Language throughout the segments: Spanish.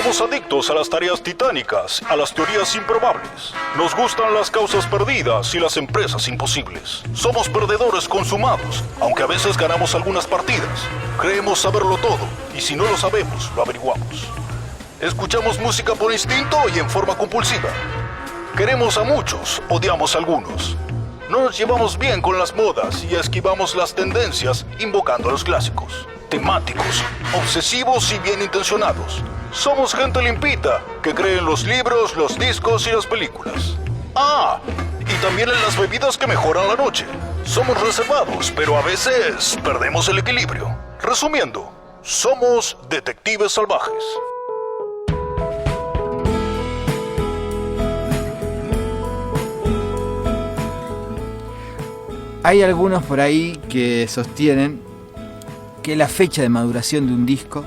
Somos adictos a las tareas titánicas, a las teorías improbables. Nos gustan las causas perdidas y las empresas imposibles. Somos perdedores consumados, aunque a veces ganamos algunas partidas. Creemos saberlo todo, y si no lo sabemos, lo averiguamos. Escuchamos música por instinto y en forma compulsiva. Queremos a muchos, odiamos a algunos. No nos llevamos bien con las modas y esquivamos las tendencias invocando a los clásicos. Temáticos, obsesivos y bien intencionados. Somos gente limpita que cree en los libros, los discos y las películas. Ah, y también en las bebidas que mejoran la noche. Somos reservados, pero a veces perdemos el equilibrio. Resumiendo, somos detectives salvajes. Hay algunos por ahí que sostienen que la fecha de maduración de un disco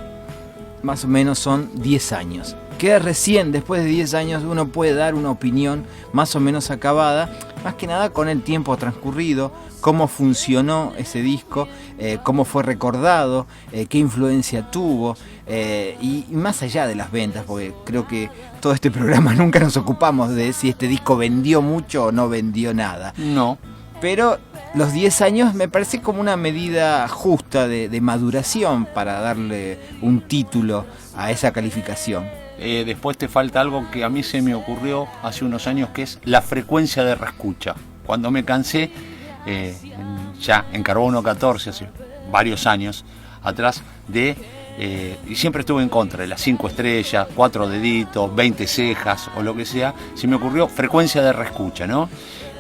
más o menos son 10 años. Que recién después de 10 años uno puede dar una opinión más o menos acabada, más que nada con el tiempo transcurrido, cómo funcionó ese disco, cómo fue recordado, qué influencia tuvo, y más allá de las ventas, porque creo que todo este programa nunca nos ocupamos de si este disco vendió mucho o no vendió nada. No. Pero los 10 años me parece como una medida justa de maduración para darle un título a esa calificación. Después te falta algo que a mí se me ocurrió hace unos años, que es la frecuencia de reescucha. Cuando me cansé, ya en Carbono 14, hace varios años atrás, y siempre estuve en contra de las 5 estrellas, 4 deditos, 20 cejas o lo que sea, se me ocurrió frecuencia de reescucha, ¿no?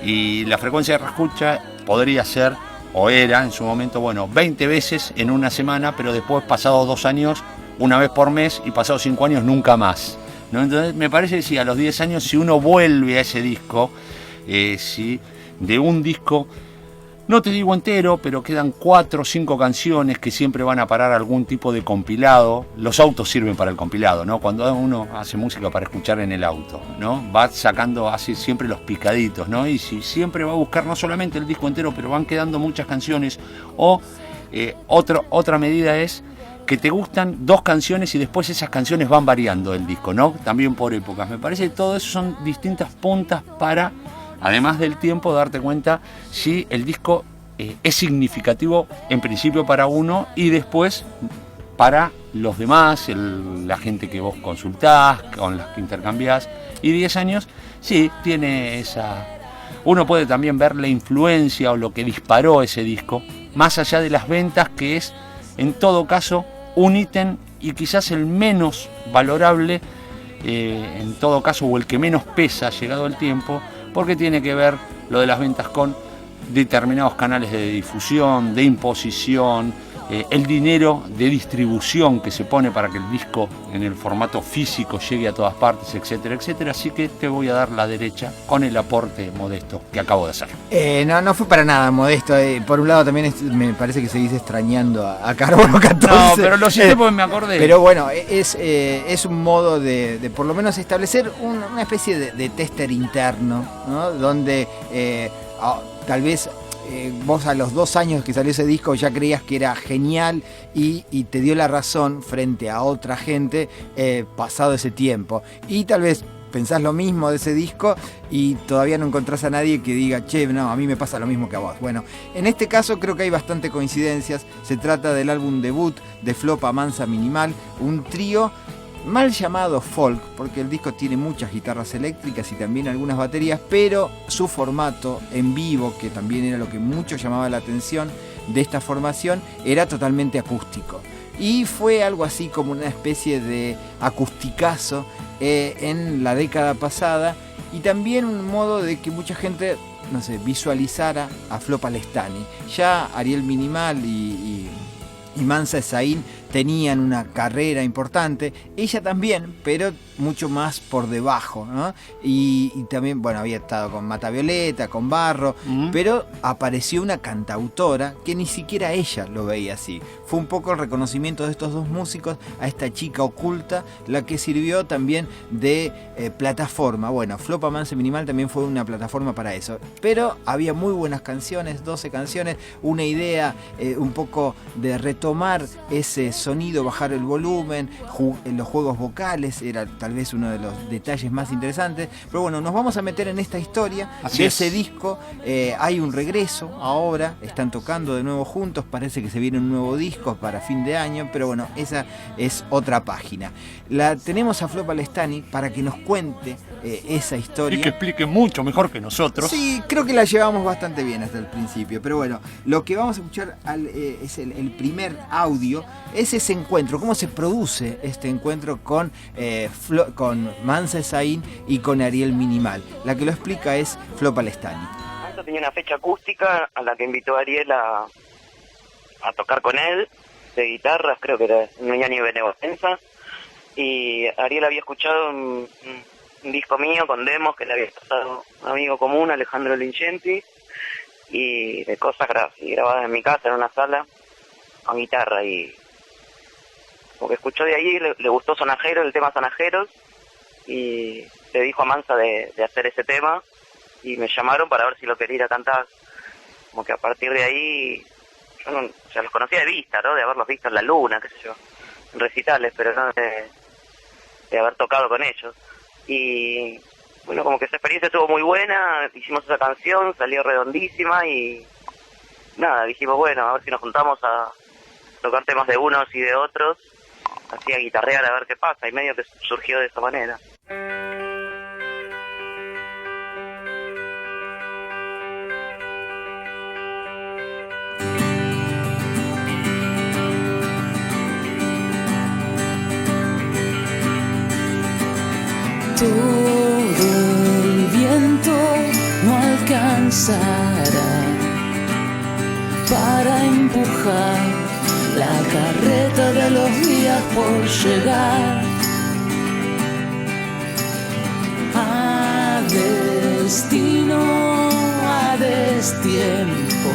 Y la frecuencia de reescucha podría ser, o era en su momento, 20 veces en una semana, pero después, pasados 2 años, una vez por mes, y pasados 5 años, nunca más, ¿no? Entonces me parece que si a los 10 años, si uno vuelve a ese disco, si de un disco, no te digo entero, pero quedan 4 o 5 canciones que siempre van a parar a algún tipo de compilado. Los autos sirven para el compilado, ¿no? Cuando uno hace música para escuchar en el auto, ¿no? Va sacando así siempre los picaditos, ¿no? Y si siempre va a buscar no solamente el disco entero, pero van quedando muchas canciones. O otra medida es que te gustan 2 canciones y después esas canciones van variando el disco, ¿no? También por épocas. Me parece que todo eso son distintas puntas para, además del tiempo, darte cuenta si el disco es significativo en principio para uno y después para los demás, la gente que vos consultás, con las que intercambiás. Y 10 años, sí, tiene esa... Uno puede también ver la influencia o lo que disparó ese disco, más allá de las ventas, que es, en todo caso, un ítem y quizás el menos valorable, en todo caso, o el que menos pesa llegado el tiempo, porque tiene que ver lo de las ventas con determinados canales de difusión, de imposición, el dinero de distribución que se pone para que el disco en el formato físico llegue a todas partes, etcétera, etcétera. Así que te voy a dar la derecha con el aporte modesto que acabo de hacer. No fue para nada modesto. Por un lado también me parece que seguís extrañando a Carbono 14. No, pero lo siento porque me acordé. Pero bueno, es un modo de por lo menos establecer una especie de tester interno, ¿no? Donde tal vez vos a los 2 años que salió ese disco ya creías que era genial y te dio la razón frente a otra gente pasado ese tiempo. Y tal vez pensás lo mismo de ese disco y todavía no encontrás a nadie que diga, che, no, a mí me pasa lo mismo que a vos. Bueno, en este caso creo que hay bastante coincidencias. Se trata del álbum debut de Flopa Mansa Minimal, un trío mal llamado folk, porque el disco tiene muchas guitarras eléctricas y también algunas baterías, pero su formato en vivo, que también era lo que mucho llamaba la atención de esta formación, era totalmente acústico. Y fue algo así como una especie de acusticazo en la década pasada, y también un modo de que mucha gente, no sé, visualizara a Flopa Lestani. Ya Ariel Minimal y Mansa Esaín tenían una carrera importante, ella también, pero mucho más por debajo, ¿no? Y también, bueno, había estado con Mata Violeta, con Barro, pero apareció una cantautora que ni siquiera ella lo veía así. Fue un poco el reconocimiento de estos 2 músicos a esta chica oculta, la que sirvió también de plataforma. Bueno, Flopa Mansa Minimal también fue una plataforma para eso, pero había muy buenas canciones, 12 canciones, una idea un poco de retomar ese sonido, bajar el volumen, en los juegos vocales, era tal vez uno de los detalles más interesantes. Pero bueno, nos vamos a meter en esta historia Así de es. ese disco. Hay un regreso ahora, están tocando de nuevo juntos, parece que se viene un nuevo disco para fin de año, pero bueno, esa es otra página. La tenemos a Flo Palestani para que nos cuente esa historia. Y que explique mucho mejor que nosotros. Sí, creo que la llevamos bastante bien hasta el principio, pero bueno, lo que vamos a escuchar es el primer audio, es ese encuentro, cómo se produce este encuentro con Mansa Esaín y con Ariel Minimal. La que lo explica es Flo Palestani. Mansa tenía una fecha acústica a la que invitó a Ariel a tocar con él, de guitarras, creo que era Nuñani y Benevolencia, y Ariel había escuchado un disco mío con demos que le había pasado un amigo común, Alejandro Lincenti, y de cosas grabadas en mi casa, en una sala, con guitarra, y como que escuchó de ahí, le gustó Sonajeros, el tema Sonajeros, y le dijo a Mansa de hacer ese tema, y me llamaron para ver si lo quería ir a cantar. Como que a partir de ahí, yo no, o sea, los conocía de vista, ¿no? De haberlos visto en La Luna, qué sé yo, en recitales, pero no de haber tocado con ellos. Y bueno, como que esa experiencia estuvo muy buena, hicimos esa canción, salió redondísima y nada, dijimos bueno, a ver si nos juntamos a tocar temas de unos y de otros, así a guitarrear a ver qué pasa, y medio que surgió de esa manera. Todo el viento no alcanzará para empujar la carreta de los días por llegar a destino, a destiempo.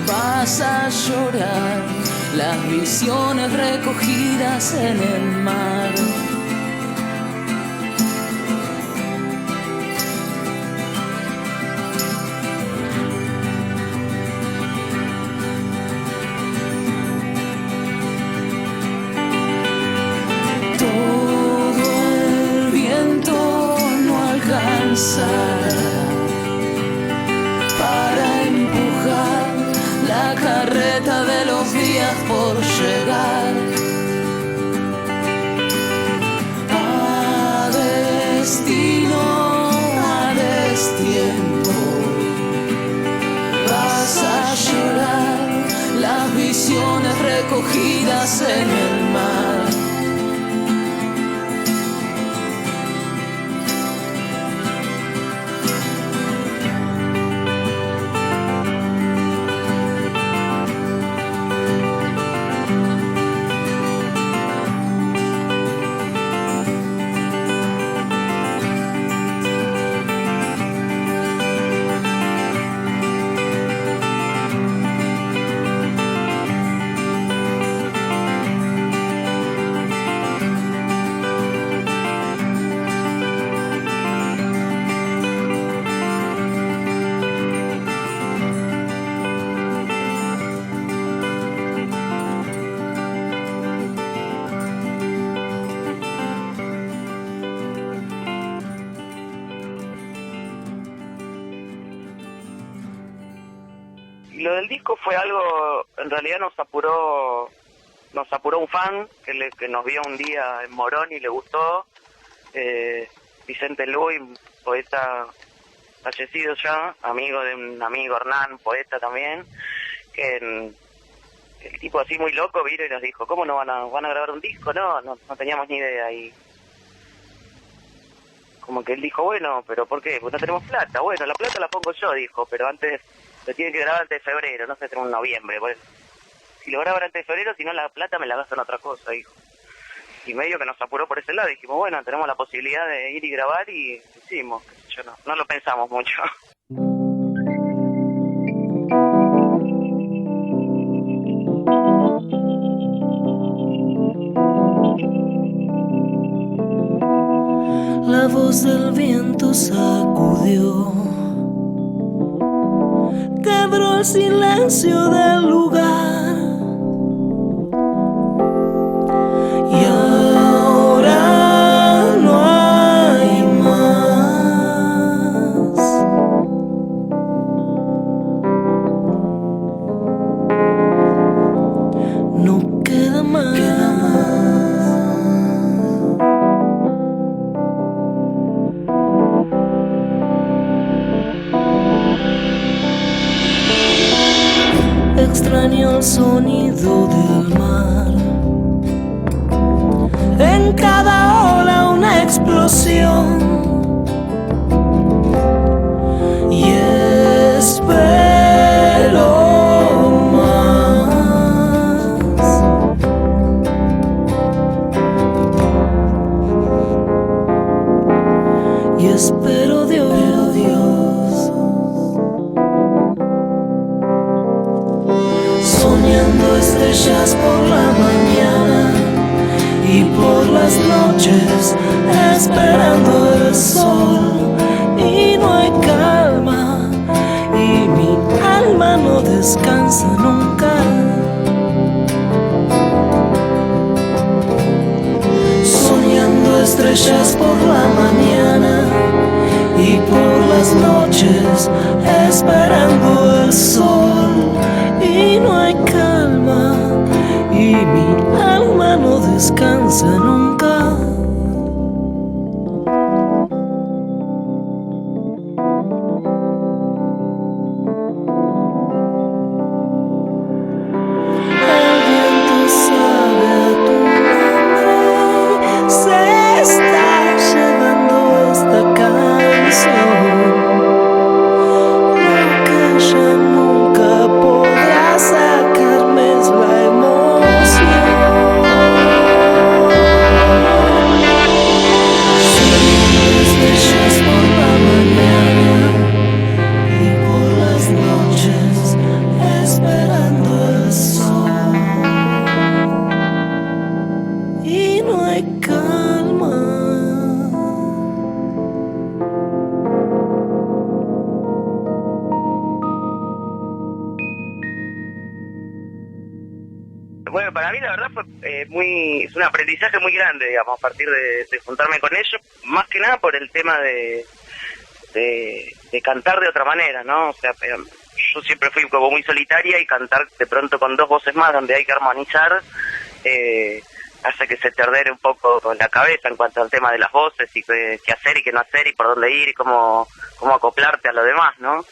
Vas a llorar las visiones recogidas en el mar. Para empujar la carreta de los días por llegar a destino, a destiempo. Vas a llorar las visiones recogidas en el mar. Y lo del disco fue algo, en realidad nos apuró un fan que nos vio un día en Morón y le gustó, Vicente Luis, poeta fallecido ya, amigo de un amigo Hernán, poeta también, que el tipo así muy loco vino y nos dijo, ¿cómo no van a grabar un disco? No teníamos ni idea. Y como que él dijo, bueno, ¿pero por qué? Pues no tenemos plata. Bueno, la plata la pongo yo, dijo, pero antes lo tienen que grabar antes de febrero, no sé, tenemos en noviembre. Pues, si lo graban antes de febrero, si no la plata me la gasto en otra cosa, dijo. Y medio que nos apuró por ese lado, dijimos, bueno, tenemos la posibilidad de ir y grabar y hicimos, qué sé yo, no lo pensamos mucho. La voz del viento sacudió, quebró el silencio del lugar. el sonido del mar. En cada ola una explosión. Y espero más. Y espero Dios. Soñando estrellas por la mañana y por las noches esperando el sol, y no hay calma y mi alma no descansa nunca. Soñando estrellas por la mañana y por las noches esperando el sol, y no hay calma y mi alma no descansa nunca. El viento sabe a tu nombre, se está llevando esta canción. Lo que ya nunca podrá sacarme es la emoción. Estrellas por la mañana y por las noches esperando el sol, y no hay calma. Bueno, para mí la verdad fue es un aprendizaje muy grande, digamos, a partir de juntarme con ellos, más que nada por el tema de cantar de otra manera, ¿no? O sea, yo siempre fui como muy solitaria, y cantar de pronto con dos voces más donde hay que armonizar hace que se te ordene un poco con la cabeza en cuanto al tema de las voces y qué hacer y qué no hacer y por dónde ir y cómo acoplarte a lo demás, ¿no?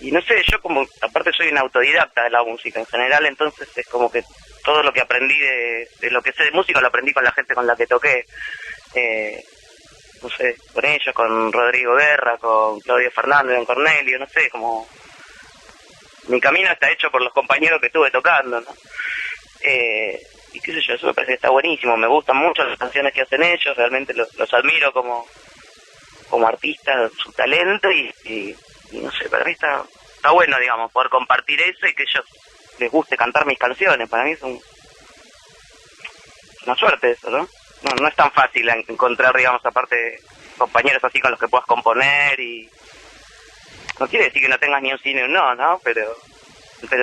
Y no sé, yo como, aparte soy un autodidacta de la música en general, entonces es como que todo lo que aprendí de lo que sé de música lo aprendí con la gente con la que toqué. No sé, con ellos, con Rodrigo Guerra, con Claudio Fernández, con Cornelio, no sé, como mi camino está hecho por los compañeros que estuve tocando, ¿no? Y qué sé yo, eso me parece que está buenísimo, me gustan mucho las canciones que hacen ellos, realmente los admiro como artistas, su talento, y no sé, para mí está bueno, digamos, poder compartir eso y que ellos les guste cantar mis canciones. Para mí es una suerte eso, ¿no? No es tan fácil encontrar, digamos, aparte compañeros así con los que puedas componer, y no quiere decir que no tengas ni un sí ni un no, ¿no? Pero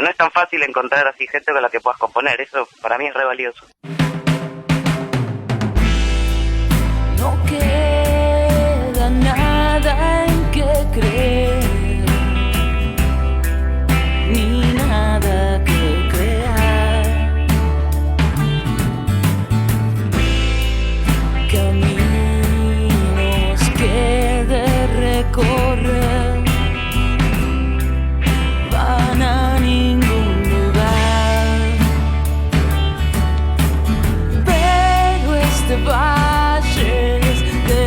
no es tan fácil encontrar así gente con la que puedas componer. Eso para mí es re valioso. No queda nada en que creer, ni nada que crear. Caminos que de recorrer van a ningún lugar, pero este valle es de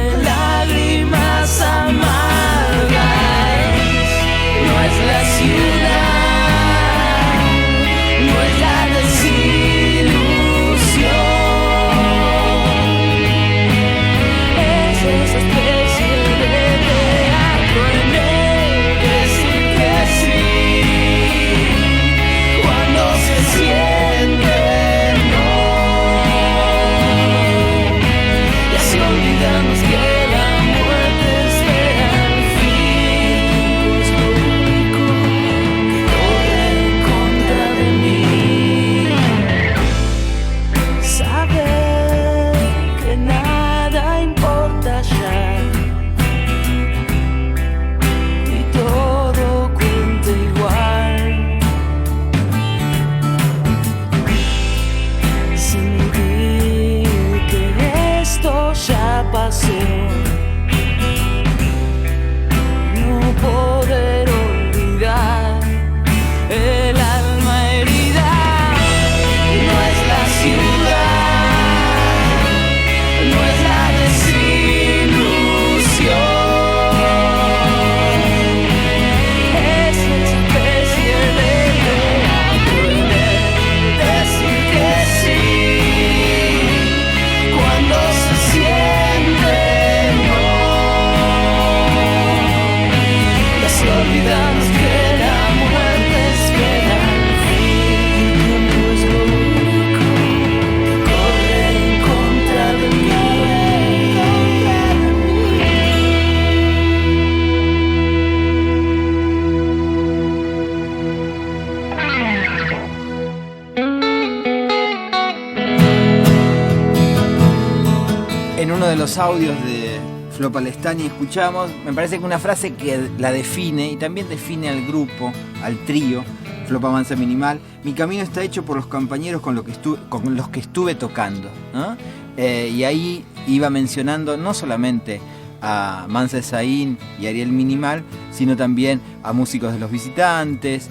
En uno de los audios de Flo Palestani escuchamos, me parece que una frase que la define y también define al grupo, al trío, Flopa Mansa Minimal: mi camino está hecho por los compañeros con los que estuve tocando, ¿no? Y ahí iba mencionando no solamente a Mansa Esaín y Ariel Minimal, sino también a músicos de Los Visitantes,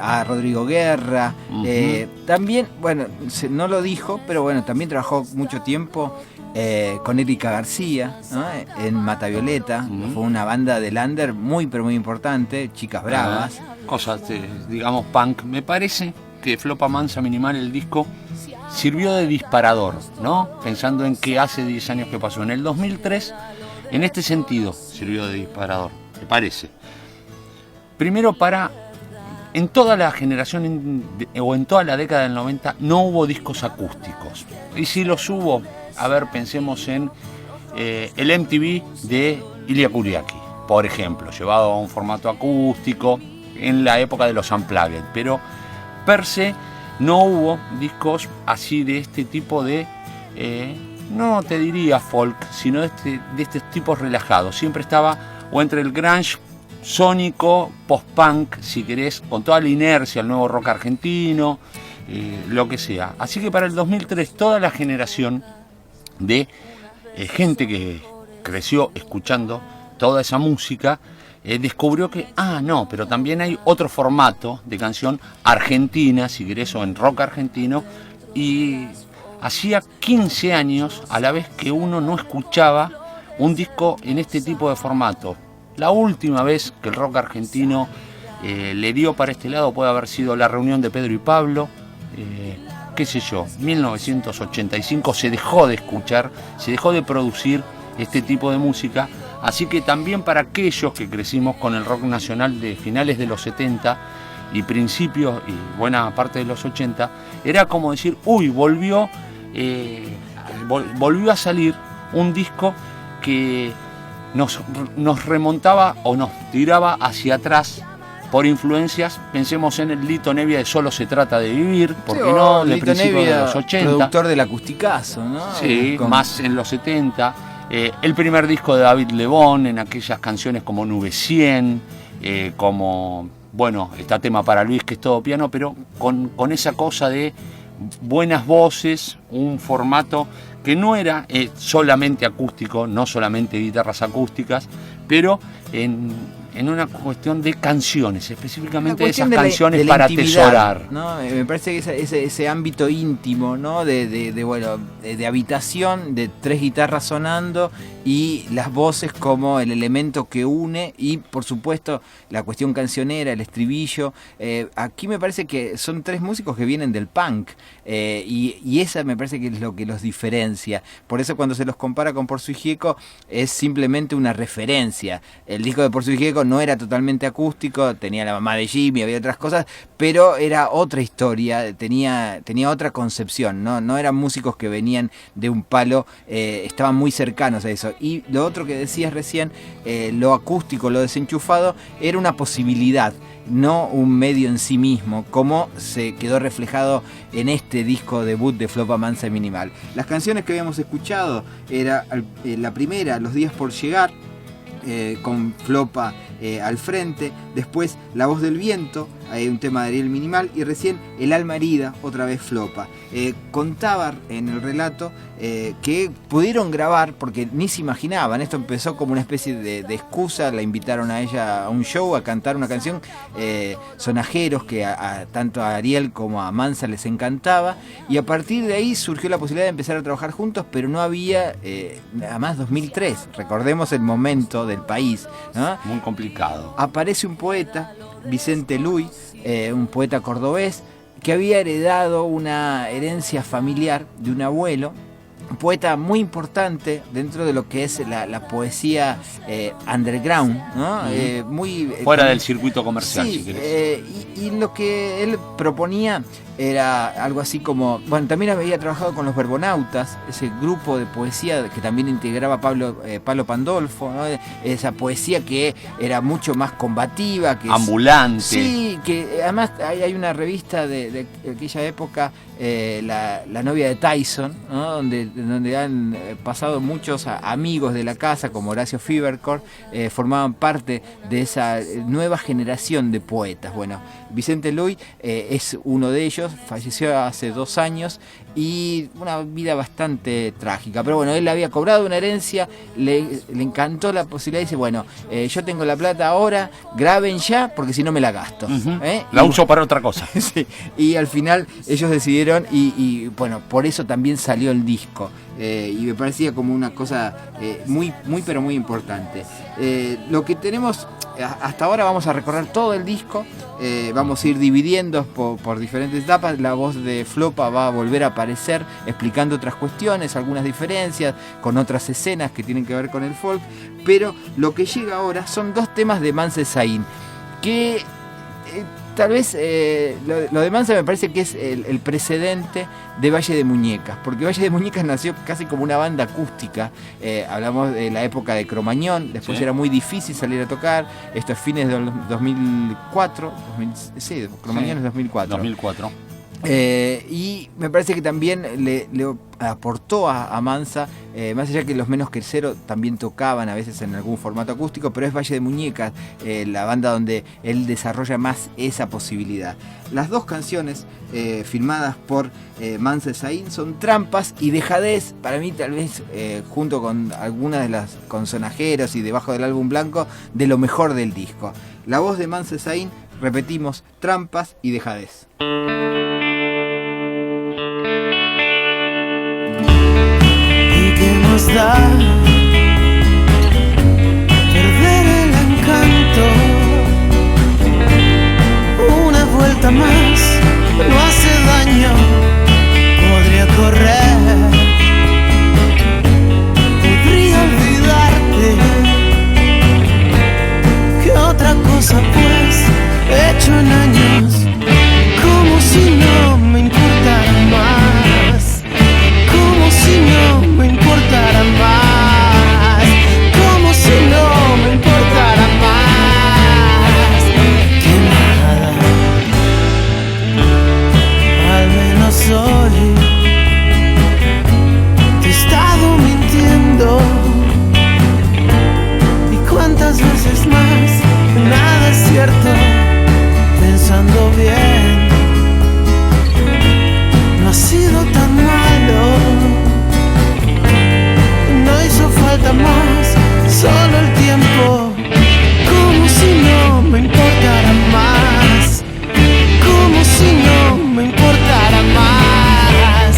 a Rodrigo Guerra, también, bueno, no lo dijo, pero bueno, también trabajó mucho tiempo con Erika García, ¿no? En Mata Violeta. Fue una banda de lander muy pero muy importante, Chicas Bravas. Cosas digamos punk. Me parece que Flopa Mansa Minimal, el disco, sirvió de disparador, ¿no? Pensando en que hace 10 años que pasó. En el 2003, en este sentido, sirvió de disparador, me parece. Primero en toda la generación o en toda la década del 90 no hubo discos acústicos. Y si los hubo, a ver, pensemos en el MTV de Ilia Kuriaki, por ejemplo, llevado a un formato acústico en la época de los Unplugged. Pero per se no hubo discos así de este tipo de, no te diría folk, sino de estos tipos relajados. Siempre estaba o entre el grunge sónico, post-punk, si querés, con toda la inercia, el nuevo rock argentino, lo que sea. Así que para el 2003 toda la generación de gente que creció escuchando toda esa música descubrió que, no, pero también hay otro formato de canción argentina, si querés, o en rock argentino, y hacía 15 años a la vez que uno no escuchaba un disco en este tipo de formato. La última vez que el rock argentino le dio para este lado puede haber sido La Reunión de Pedro y Pablo, qué sé yo, 1985 se dejó de escuchar, se dejó de producir este tipo de música. Así que también para aquellos que crecimos con el rock nacional de finales de los 70 y principios y buena parte de los 80, era como decir, volvió a salir un disco que nos remontaba o nos tiraba hacia atrás por influencias. Pensemos en el Lito Nevia de Solo se trata de vivir, porque sí, no, de principios de los 80. Productor del Acusticazo, ¿no? Sí, más en los 70. El primer disco de David Lebón, en aquellas canciones como Nube 100, como, bueno, está Tema para Luis, que es todo piano, pero con esa cosa de buenas voces, un formato que no era solamente acústico, no solamente guitarras acústicas, pero en una cuestión de canciones, específicamente de esas canciones para atesorar, ¿no? Me parece que ese ámbito íntimo, ¿no? de habitación, de tres guitarras sonando y las voces como el elemento que une, y por supuesto la cuestión cancionera, el estribillo. Aquí me parece que son tres músicos que vienen del punk, y esa me parece que es lo que los diferencia. Por eso cuando se los compara con Por Su Gieco es simplemente una referencia. El disco de Por Su Gieco no era totalmente acústico, tenía la mamá de Jimmy, había otras cosas, pero era otra historia, tenía otra concepción, no eran músicos que venían de un palo, estaban muy cercanos a eso. Y lo otro que decías recién, lo acústico, lo desenchufado, era una posibilidad, no un medio en sí mismo, como se quedó reflejado en este disco debut de Flopa Mansa Minimal. Las canciones que habíamos escuchado era la primera, Los días por llegar, con Flopa al frente, después La voz del viento, hay un tema de Ariel Minimal, y recién El alma herida, otra vez Flopa. Contaba en el relato que pudieron grabar porque ni se imaginaban, esto empezó como una especie de excusa, la invitaron a ella a un show a cantar una canción, Sonajeros, que tanto a Ariel como a Mansa les encantaba, y a partir de ahí surgió la posibilidad de empezar a trabajar juntos, pero no había, además 2003, recordemos el momento del país, ¿no? Muy complicado. Aparece un poeta, Vicente Luy, un poeta cordobés, que había heredado una herencia familiar de un abuelo, un poeta muy importante dentro de lo que es la poesía underground, ¿no? Muy fuera del circuito comercial, sí, si querés. Y lo que él proponía era algo así como, bueno, también había trabajado con los Verbonautas, ese grupo de poesía que también integraba Pablo Pandolfo, ¿no? Esa poesía que era mucho más combativa, que ambulante. Sí, que además hay una revista de aquella época, la novia de Tyson, ¿no? donde donde han pasado muchos amigos de la casa, como Horacio Fibercor, formaban parte de esa nueva generación de poetas. Bueno, Vicente Luis es uno de ellos, falleció hace 2 años y una vida bastante trágica. Pero bueno, él había cobrado una herencia, le encantó la posibilidad y dice, bueno, yo tengo la plata ahora, graben ya, porque si no me la gasto. La uso para otra cosa. Sí, y al final ellos decidieron y bueno, por eso también salió el disco. Y me parecía como una cosa muy pero muy importante. Lo que tenemos hasta ahora, vamos a recorrer todo el disco, vamos a ir dividiendo por diferentes etapas. La voz de Flopa va a volver a aparecer explicando otras cuestiones, algunas diferencias con otras escenas que tienen que ver con el folk, pero lo que llega ahora son 2 temas de Manse Zain, que tal vez lo de Mansa me parece que es el precedente de Valle de Muñecas, porque Valle de Muñecas nació casi como una banda acústica. Hablamos de la época de Cromañón, después sí. Era muy difícil salir a tocar, esto es fines del 2004, sí, Cromañón es 2004. 2004. Y me parece que también le aportó a Mansa, más allá que los Menos que Cero también tocaban a veces en algún formato acústico, pero es Valle de Muñecas la banda donde él desarrolla más esa posibilidad. Las 2 canciones filmadas por Mansa Zain son Trampas y Dejadez, para mí tal vez junto con algunas de las con Sonajeros y debajo del álbum blanco, de lo mejor del disco. La voz de Mansa Zain, repetimos, Trampas y Dejadez. Da perder el encanto, una vuelta más no hace daño, podría correr, podría olvidarte, ¿qué otra cosa pues he hecho en años? Como si no me importara más, como si no me importara más, como si no me importara más que nada. Al menos hoy te he estado mintiendo, y cuántas veces más, nada es cierto, pensando bien, no ha sido tan malo. No hizo falta más, solo el tiempo, como si no me importara más, como si no me importara más,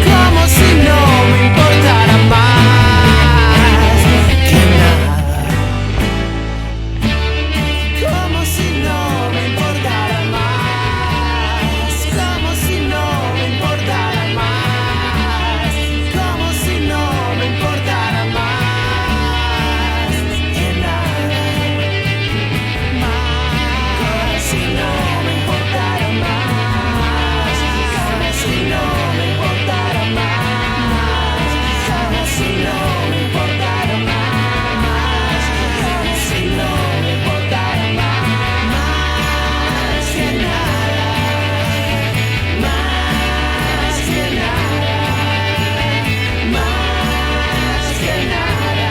como si no me importara más que nada, como si no me importara más, como si no me importara más, como si no me importara más que nada, más si no me importara más, como si no me importara más, como si no me importara más, como si no me importara más que nada, más que nada, más que nada,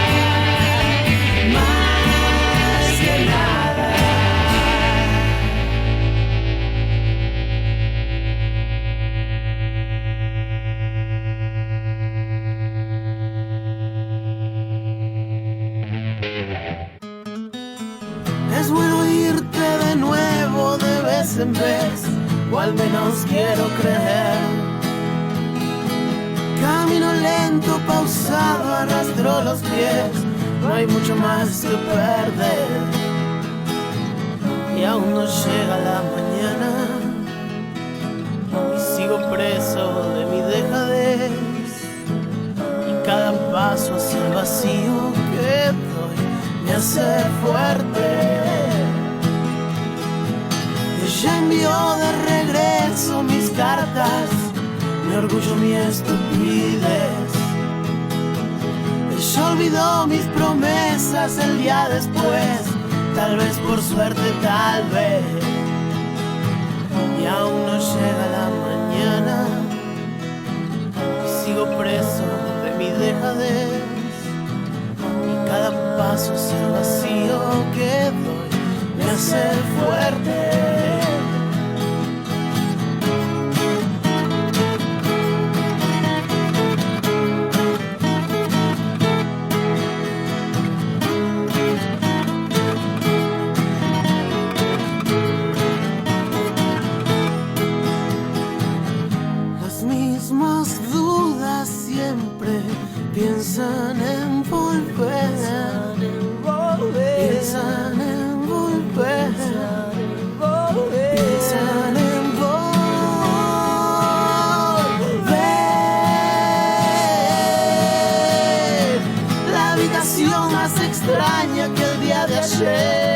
más que nada. Es bueno irte de nuevo de vez en vez, o al menos quiero creer. Camino lento, pausado, arrastro los pies, no hay mucho más que perder. Y aún no llega la mañana, y sigo preso de mi dejadez. Y cada paso hacia el vacío que doy me hace fuerte. Ella envió de regreso mis cartas, mi orgullo, mi estupidez. Ella olvidó mis promesas el día después, tal vez por suerte, tal vez. Y aún no llega la mañana, y sigo preso mi dejadez, y cada paso hacia el vacío que doy me hace fuerte. Piensan en volver, piensan en volver, piensan en volver. La habitación más extraña que el día de ayer.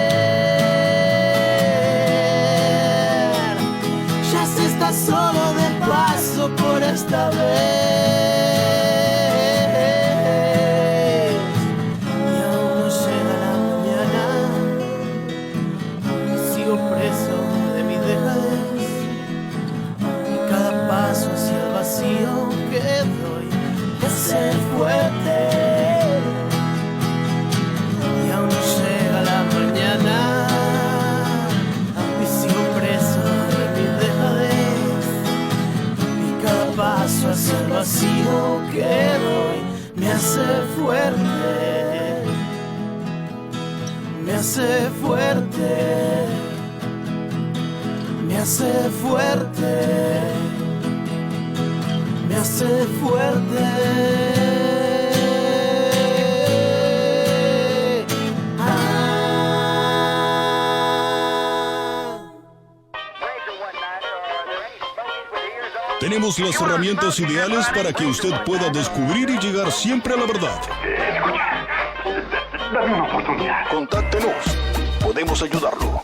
Ya se está solo de paso por esta vez. Ser fuerte y aún no llega la mañana y sigo preso de mi dejadez y cada paso hacia el vacío que doy me hace fuerte, me hace fuerte, me hace fuerte, me hace fuerte. Tenemos las herramientas ideales para que usted pueda descubrir y llegar siempre a la verdad. Escucha, dame una oportunidad. Contáctenos. Podemos ayudarlo.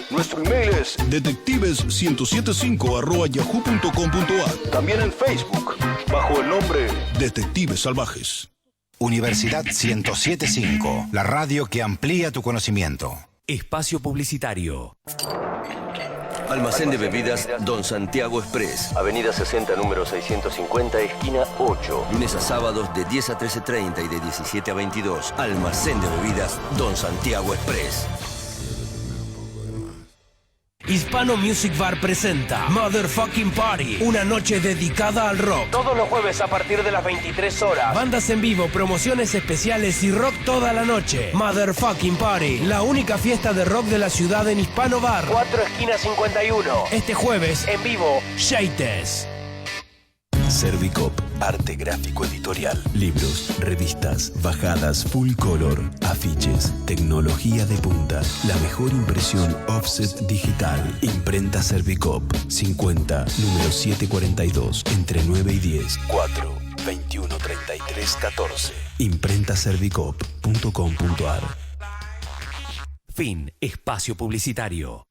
Nuestro email es detectives1075@yahoo.com.ar. También en Facebook, bajo el nombre Detectives Salvajes. Universidad 1075, la radio que amplía tu conocimiento. Espacio publicitario. Almacén de bebidas Don Santiago Express. Avenida 60, número 650, esquina 8. Lunes a sábados de 10 a 13:30 y de 17 a 22. Almacén de bebidas Don Santiago Express. Hispano Music Bar presenta Motherfucking Party, una noche dedicada al rock. Todos los jueves a partir de las 23 horas. Bandas en vivo, promociones especiales y rock toda la noche. Motherfucking Party, la única fiesta de rock de la ciudad en Hispano Bar. 4 esquina 51. Este jueves, en vivo, Shaites. Servicop, arte gráfico editorial, libros, revistas, bajadas full color, afiches, tecnología de punta, la mejor impresión offset digital. Imprenta Servicop, 50, número 742, entre 9 y 10, 4, 21, 33, 14. Imprentaservicop.com.ar. Fin. Espacio publicitario.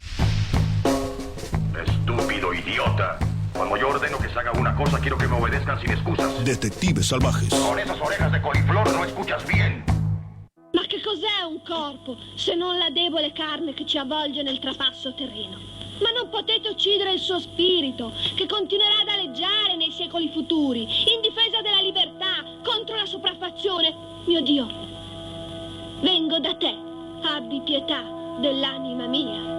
Estúpido idiota. Cuando yo ordeno que se haga una cosa, quiero que me obedezcan sin excusas. Detectives Salvajes. Con esas orejas de coliflor no escuchas bien. Ma che cos'è un corpo, se non la debole carne che ci avvolge nel trapasso terreno? Ma non potete uccidere il suo spirito, che continuerà ad aleggiare nei secoli futuri, in difesa della libertà, contro la sopraffazione. Mio Dio, vengo da te, abbi pietà dell'anima mia.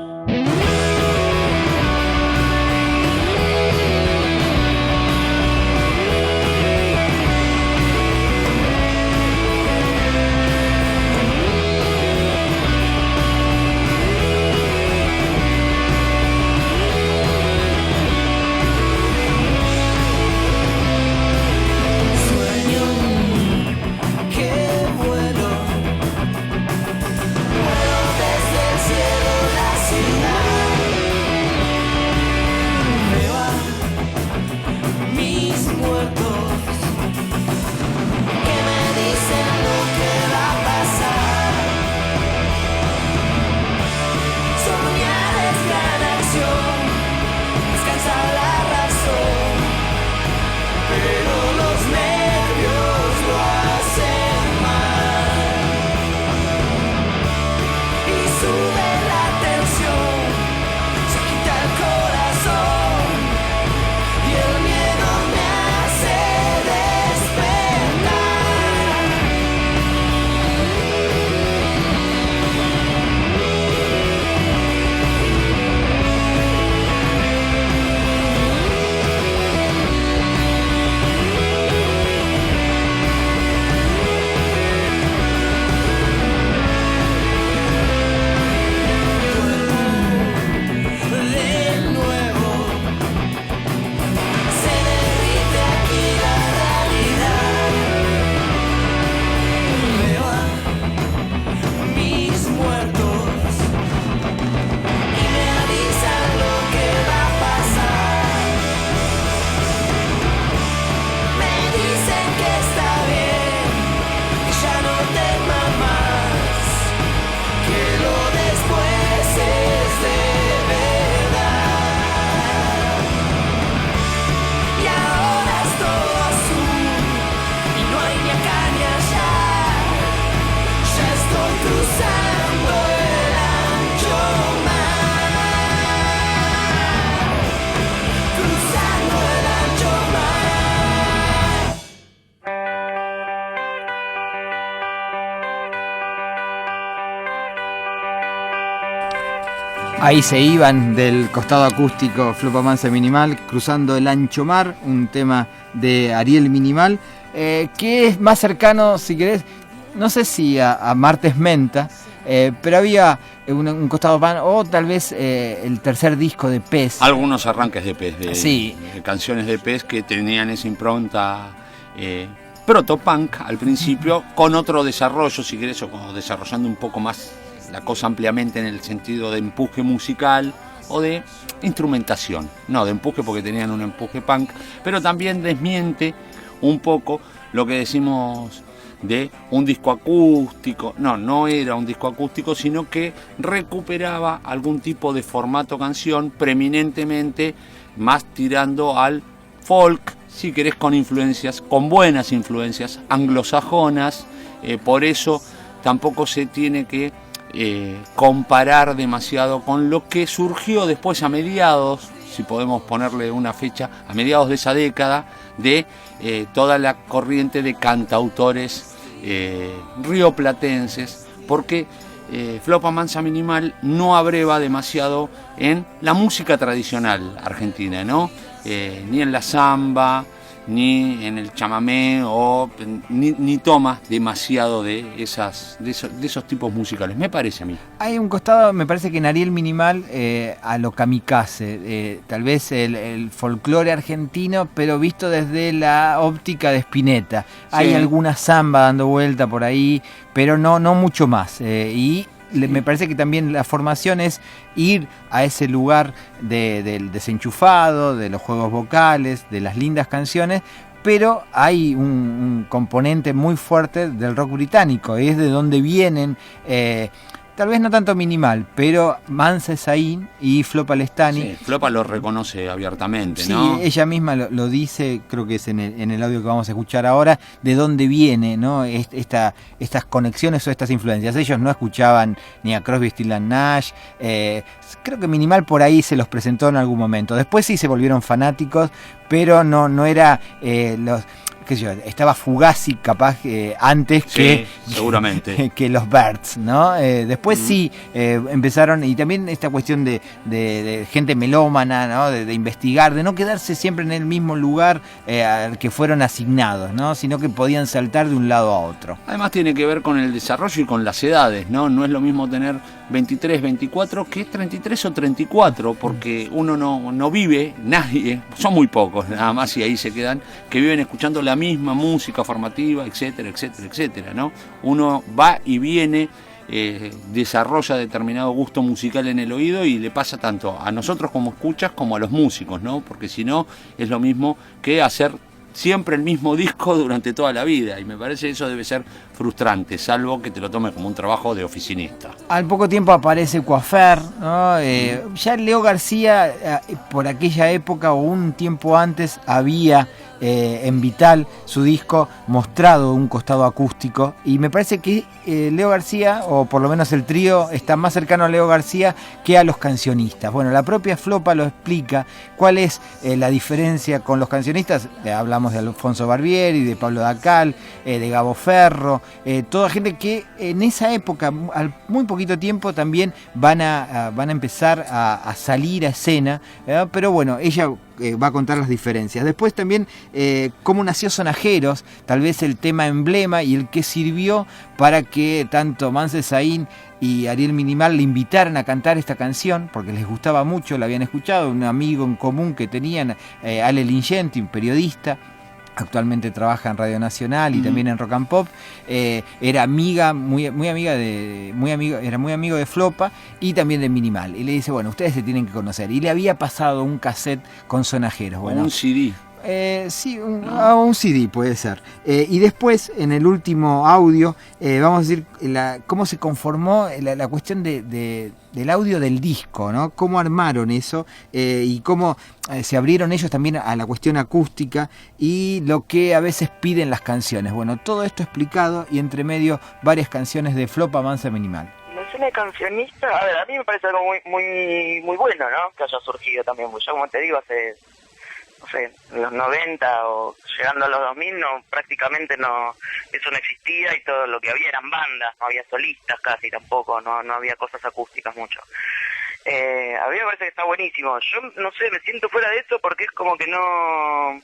Desde el cielo la ciudad. Ahí se iban del costado acústico Flopa Mansa Minimal, Cruzando el Ancho Mar, un tema de Ariel Minimal, que es más cercano, si querés, no sé si a Martes Menta, pero había un costado pan, o tal vez el tercer disco de Pez. Algunos arranques de Pez, sí, de canciones de Pez que tenían esa impronta protopunk al principio, con otro desarrollo, si querés, o como desarrollando un poco más la cosa ampliamente en el sentido de empuje musical o de instrumentación. No, de empuje porque tenían un empuje punk, pero también desmiente un poco lo que decimos de un disco acústico. No era un disco acústico, sino que recuperaba algún tipo de formato canción, preeminentemente más tirando al folk, si querés, con influencias, con buenas influencias anglosajonas. Por eso tampoco se tiene que comparar demasiado con lo que surgió después a mediados, si podemos ponerle una fecha, a mediados de esa década, de toda la corriente de cantautores rioplatenses, porque Flopa Mansa Minimal no abreva demasiado en la música tradicional argentina, ¿no? Ni en la samba, ni en el chamamé, o ni toma demasiado de esos tipos musicales, me parece a mí. Hay un costado, me parece que en Ariel Minimal, a lo kamikaze, tal vez el folclore argentino, pero visto desde la óptica de Spinetta. Sí. Hay alguna samba dando vuelta por ahí, pero no mucho más. Me parece que también la formación es ir a ese lugar del desenchufado, de los juegos vocales, de las lindas canciones, pero hay un componente muy fuerte del rock británico, es de donde vienen, tal vez no tanto Minimal, pero Mansa Esaín y Flopa Lestani. Sí, Flopa lo reconoce abiertamente, ¿no? Sí, ella misma lo dice, creo que es en el audio que vamos a escuchar ahora, de dónde viene, ¿no? Estas conexiones o estas influencias. Ellos no escuchaban ni a Crosby, Stills Nash, creo que Minimal por ahí se los presentó en algún momento. Después sí se volvieron fanáticos, pero no era qué sé yo, estaba Fugazi capaz antes que seguramente que los Birds, ¿no? Después sí empezaron, y también esta cuestión de gente melómana, ¿no? De investigar, de no quedarse siempre en el mismo lugar al que fueron asignados, ¿no? Sino que podían saltar de un lado a otro. Además tiene que ver con el desarrollo y con las edades, ¿no? No es lo mismo tener 23, 24 que 33 o 34, porque uno no vive, nadie, son muy pocos nada más, y ahí se quedan, que viven escuchando la misma música formativa, etcétera, etcétera, etcétera, ¿no? Uno va y viene, desarrolla determinado gusto musical en el oído, y le pasa tanto a nosotros como escuchas como a los músicos, ¿no? Porque si no es lo mismo que hacer siempre el mismo disco durante toda la vida, y me parece eso debe ser frustrante, salvo que te lo tomes como un trabajo de oficinista. Al poco tiempo aparece Coafer, ¿no? Ya Leo García, por aquella época o un tiempo antes, había en Vital, su disco, mostrado un costado acústico, y me parece que Leo García, o por lo menos el trío, está más cercano a Leo García que a los cancionistas. Bueno, la propia Flopa lo explica, cuál es la diferencia con los cancionistas. Hablamos de Alfonso Barbieri, de Pablo Dacal, de Gabo Ferro, toda gente que en esa época, al muy poquito tiempo, también van a empezar a salir a escena, pero bueno, ella va a contar las diferencias. Después también cómo nació Sonajeros, tal vez el tema emblema y el que sirvió para que tanto Mansa Esaín y Ariel Minimal le invitaran a cantar esta canción, porque les gustaba mucho, la habían escuchado, un amigo en común que tenían, Ale Lingenti, un periodista, actualmente trabaja en Radio Nacional y también en Rock and Pop. Era amiga, muy amigo de Flopa y también de Minimal. Y le dice, bueno, ustedes se tienen que conocer. Y le había pasado un cassette con Sonajeros. Bueno, un CD. Sí, un CD puede ser. Y después, en el último audio, vamos a decir cómo se conformó la cuestión del audio del disco, ¿no? Cómo armaron eso y cómo se abrieron ellos también a la cuestión acústica y lo que a veces piden las canciones. Bueno, todo esto explicado, y entre medio varias canciones de Flopa Mansa Minimal. La escena de cancionista, a ver, a mí me parece algo muy bueno, ¿no? Que haya surgido también, porque yo, como te digo, hace, no sé, en los 90 o llegando a los 2000, prácticamente eso no existía, y todo lo que había eran bandas, no había solistas casi tampoco, no había cosas acústicas mucho. A mí me parece que está buenísimo. Yo no sé, me siento fuera de eso porque es como que no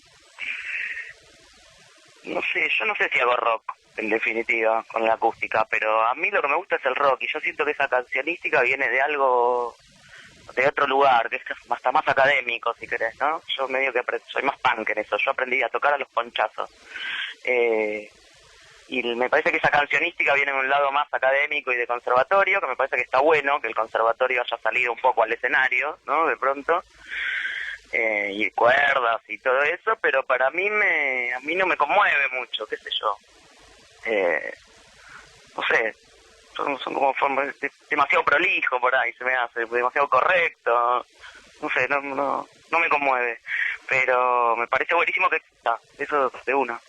sé, yo no sé si hago rock, en definitiva, con la acústica, pero a mí lo que me gusta es el rock, y yo siento que esa cancionística viene de algo, de otro lugar, que es hasta más académico, si querés, ¿no? Yo medio que soy más punk en eso, yo aprendí a tocar a los ponchazos. Y me parece que esa cancionística viene de un lado más académico y de conservatorio, que me parece que está bueno que el conservatorio haya salido un poco al escenario, ¿no? De pronto. Y cuerdas y todo eso, pero para mí a mí no me conmueve mucho, qué sé yo. No sé, son como formas demasiado prolijo por ahí, se me hace demasiado correcto, no sé, no me conmueve, pero me parece buenísimo que exista, eso de una.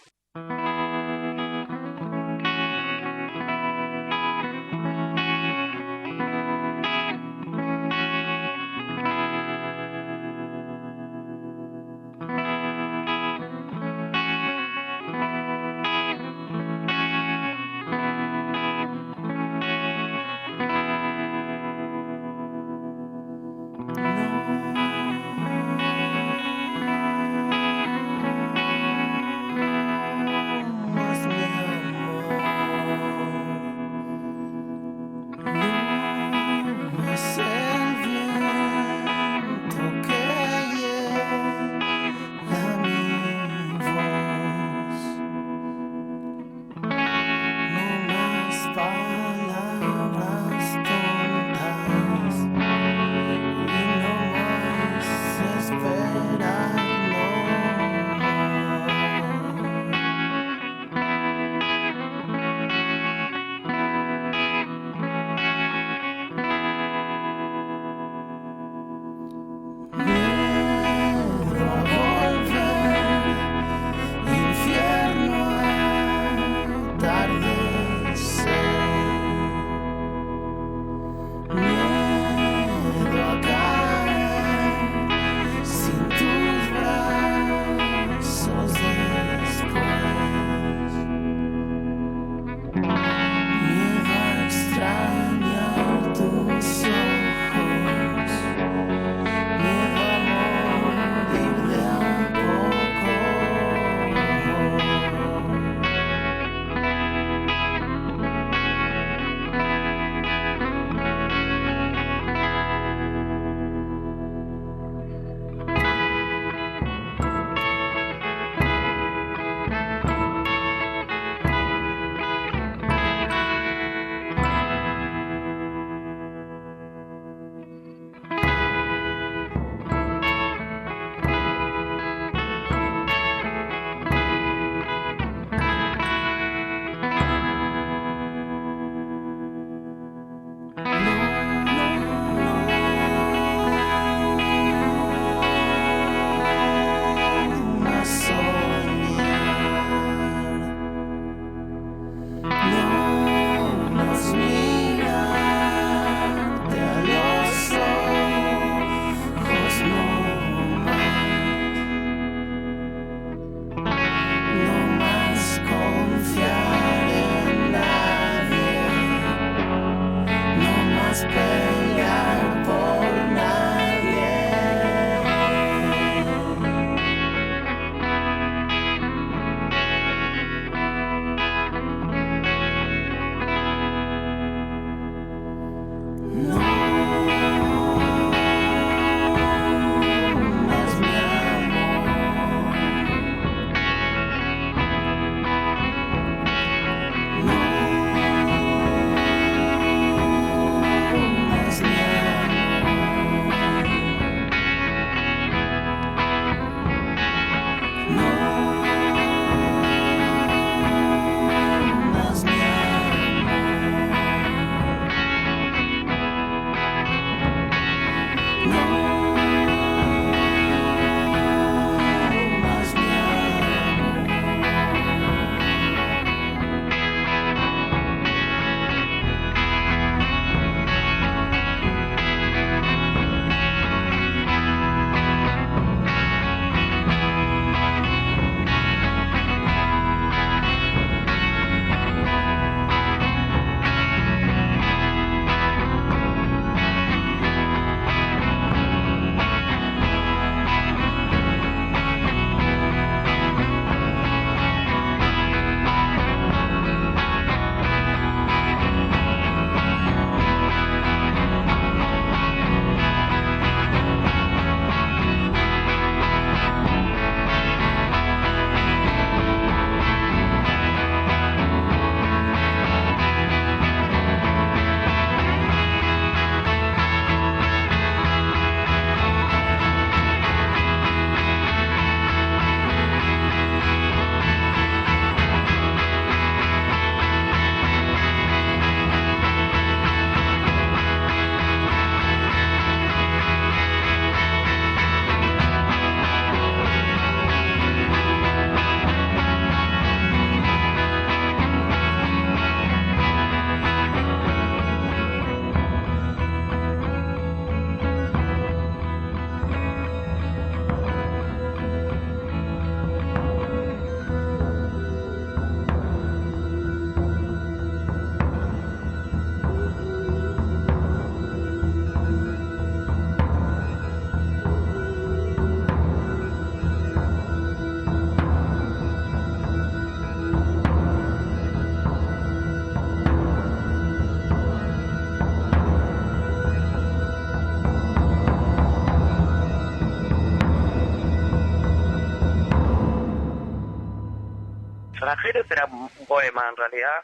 Extranjeros era un poema en realidad.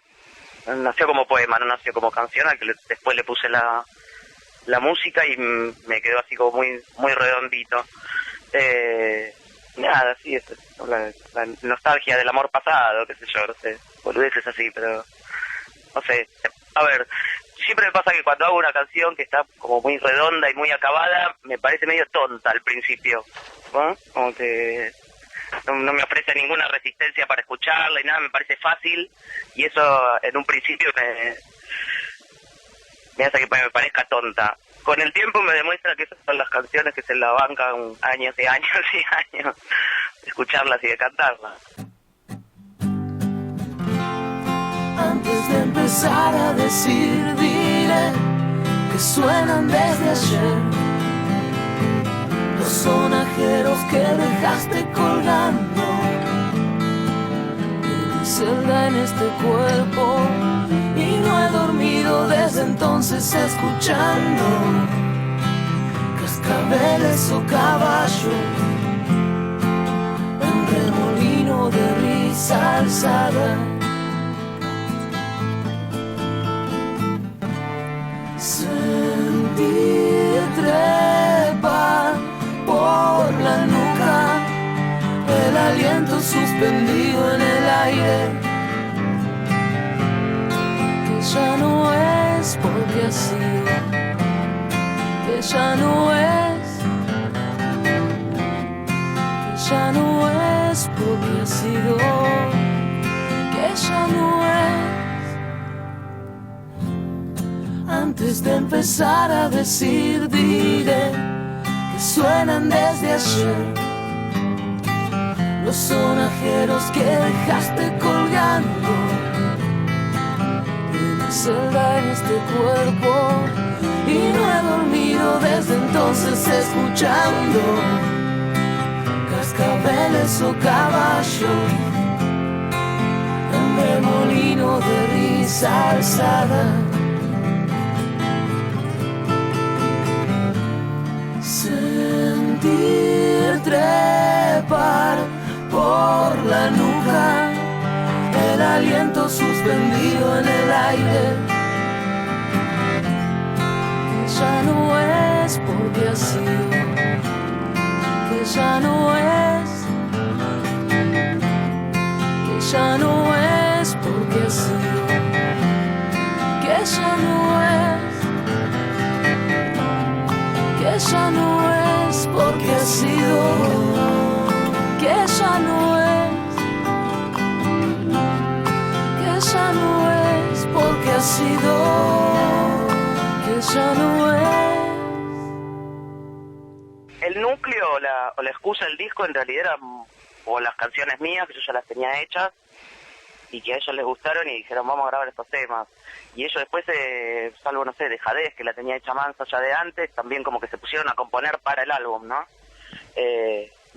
Nació como poema, no nació como canción, al que después le puse la música y me quedó así como muy redondito. Nada, sí, es la nostalgia del amor pasado, qué sé yo, no sé, boludeces así, pero no sé. A ver, siempre me pasa que cuando hago una canción que está como muy redonda y muy acabada, me parece medio tonta al principio, ¿no? Como que no me ofrece ninguna resistencia para escucharla y nada, me parece fácil, y eso en un principio me hace que me parezca tonta. Con el tiempo me demuestra que esas son las canciones que se la bancan años y años y años de escucharlas y de cantarlas. Antes de empezar a decir, diré que suenan desde ayer los sonajeros que dejaste colgando en mi celda, en este cuerpo, y no he dormido desde entonces escuchando cascabeles o caballos en remolino de risa alzada. Sentir trepar por la nuca el aliento suspendido en el aire, que ya no es porque ha sido, que ya no es, que ya no es porque ha sido, que ya no es. Antes de empezar a decir, diré que suenan desde ayer los sonajeros que dejaste colgando en mi celda, en este cuerpo, y no he dormido desde entonces escuchando cascabeles o caballos en remolino de risa alzada. Sentir trepar por la nuca el aliento suspendido en el aire, que ya no es porque ha sido, que ya no es, que ya no es porque ha sido, que ya no es, que ya no es porque ha sido, que ya no es, que ya no es porque ha sido, que ya no es. El núcleo o la excusa del disco en realidad eran o las canciones mías, que yo ya las tenía hechas y que a ellos les gustaron y dijeron vamos a grabar estos temas. Y ellos después, salvo, no sé, de Jadez, que la tenía hecha mansa ya de antes, también como que se pusieron a componer para el álbum, ¿no?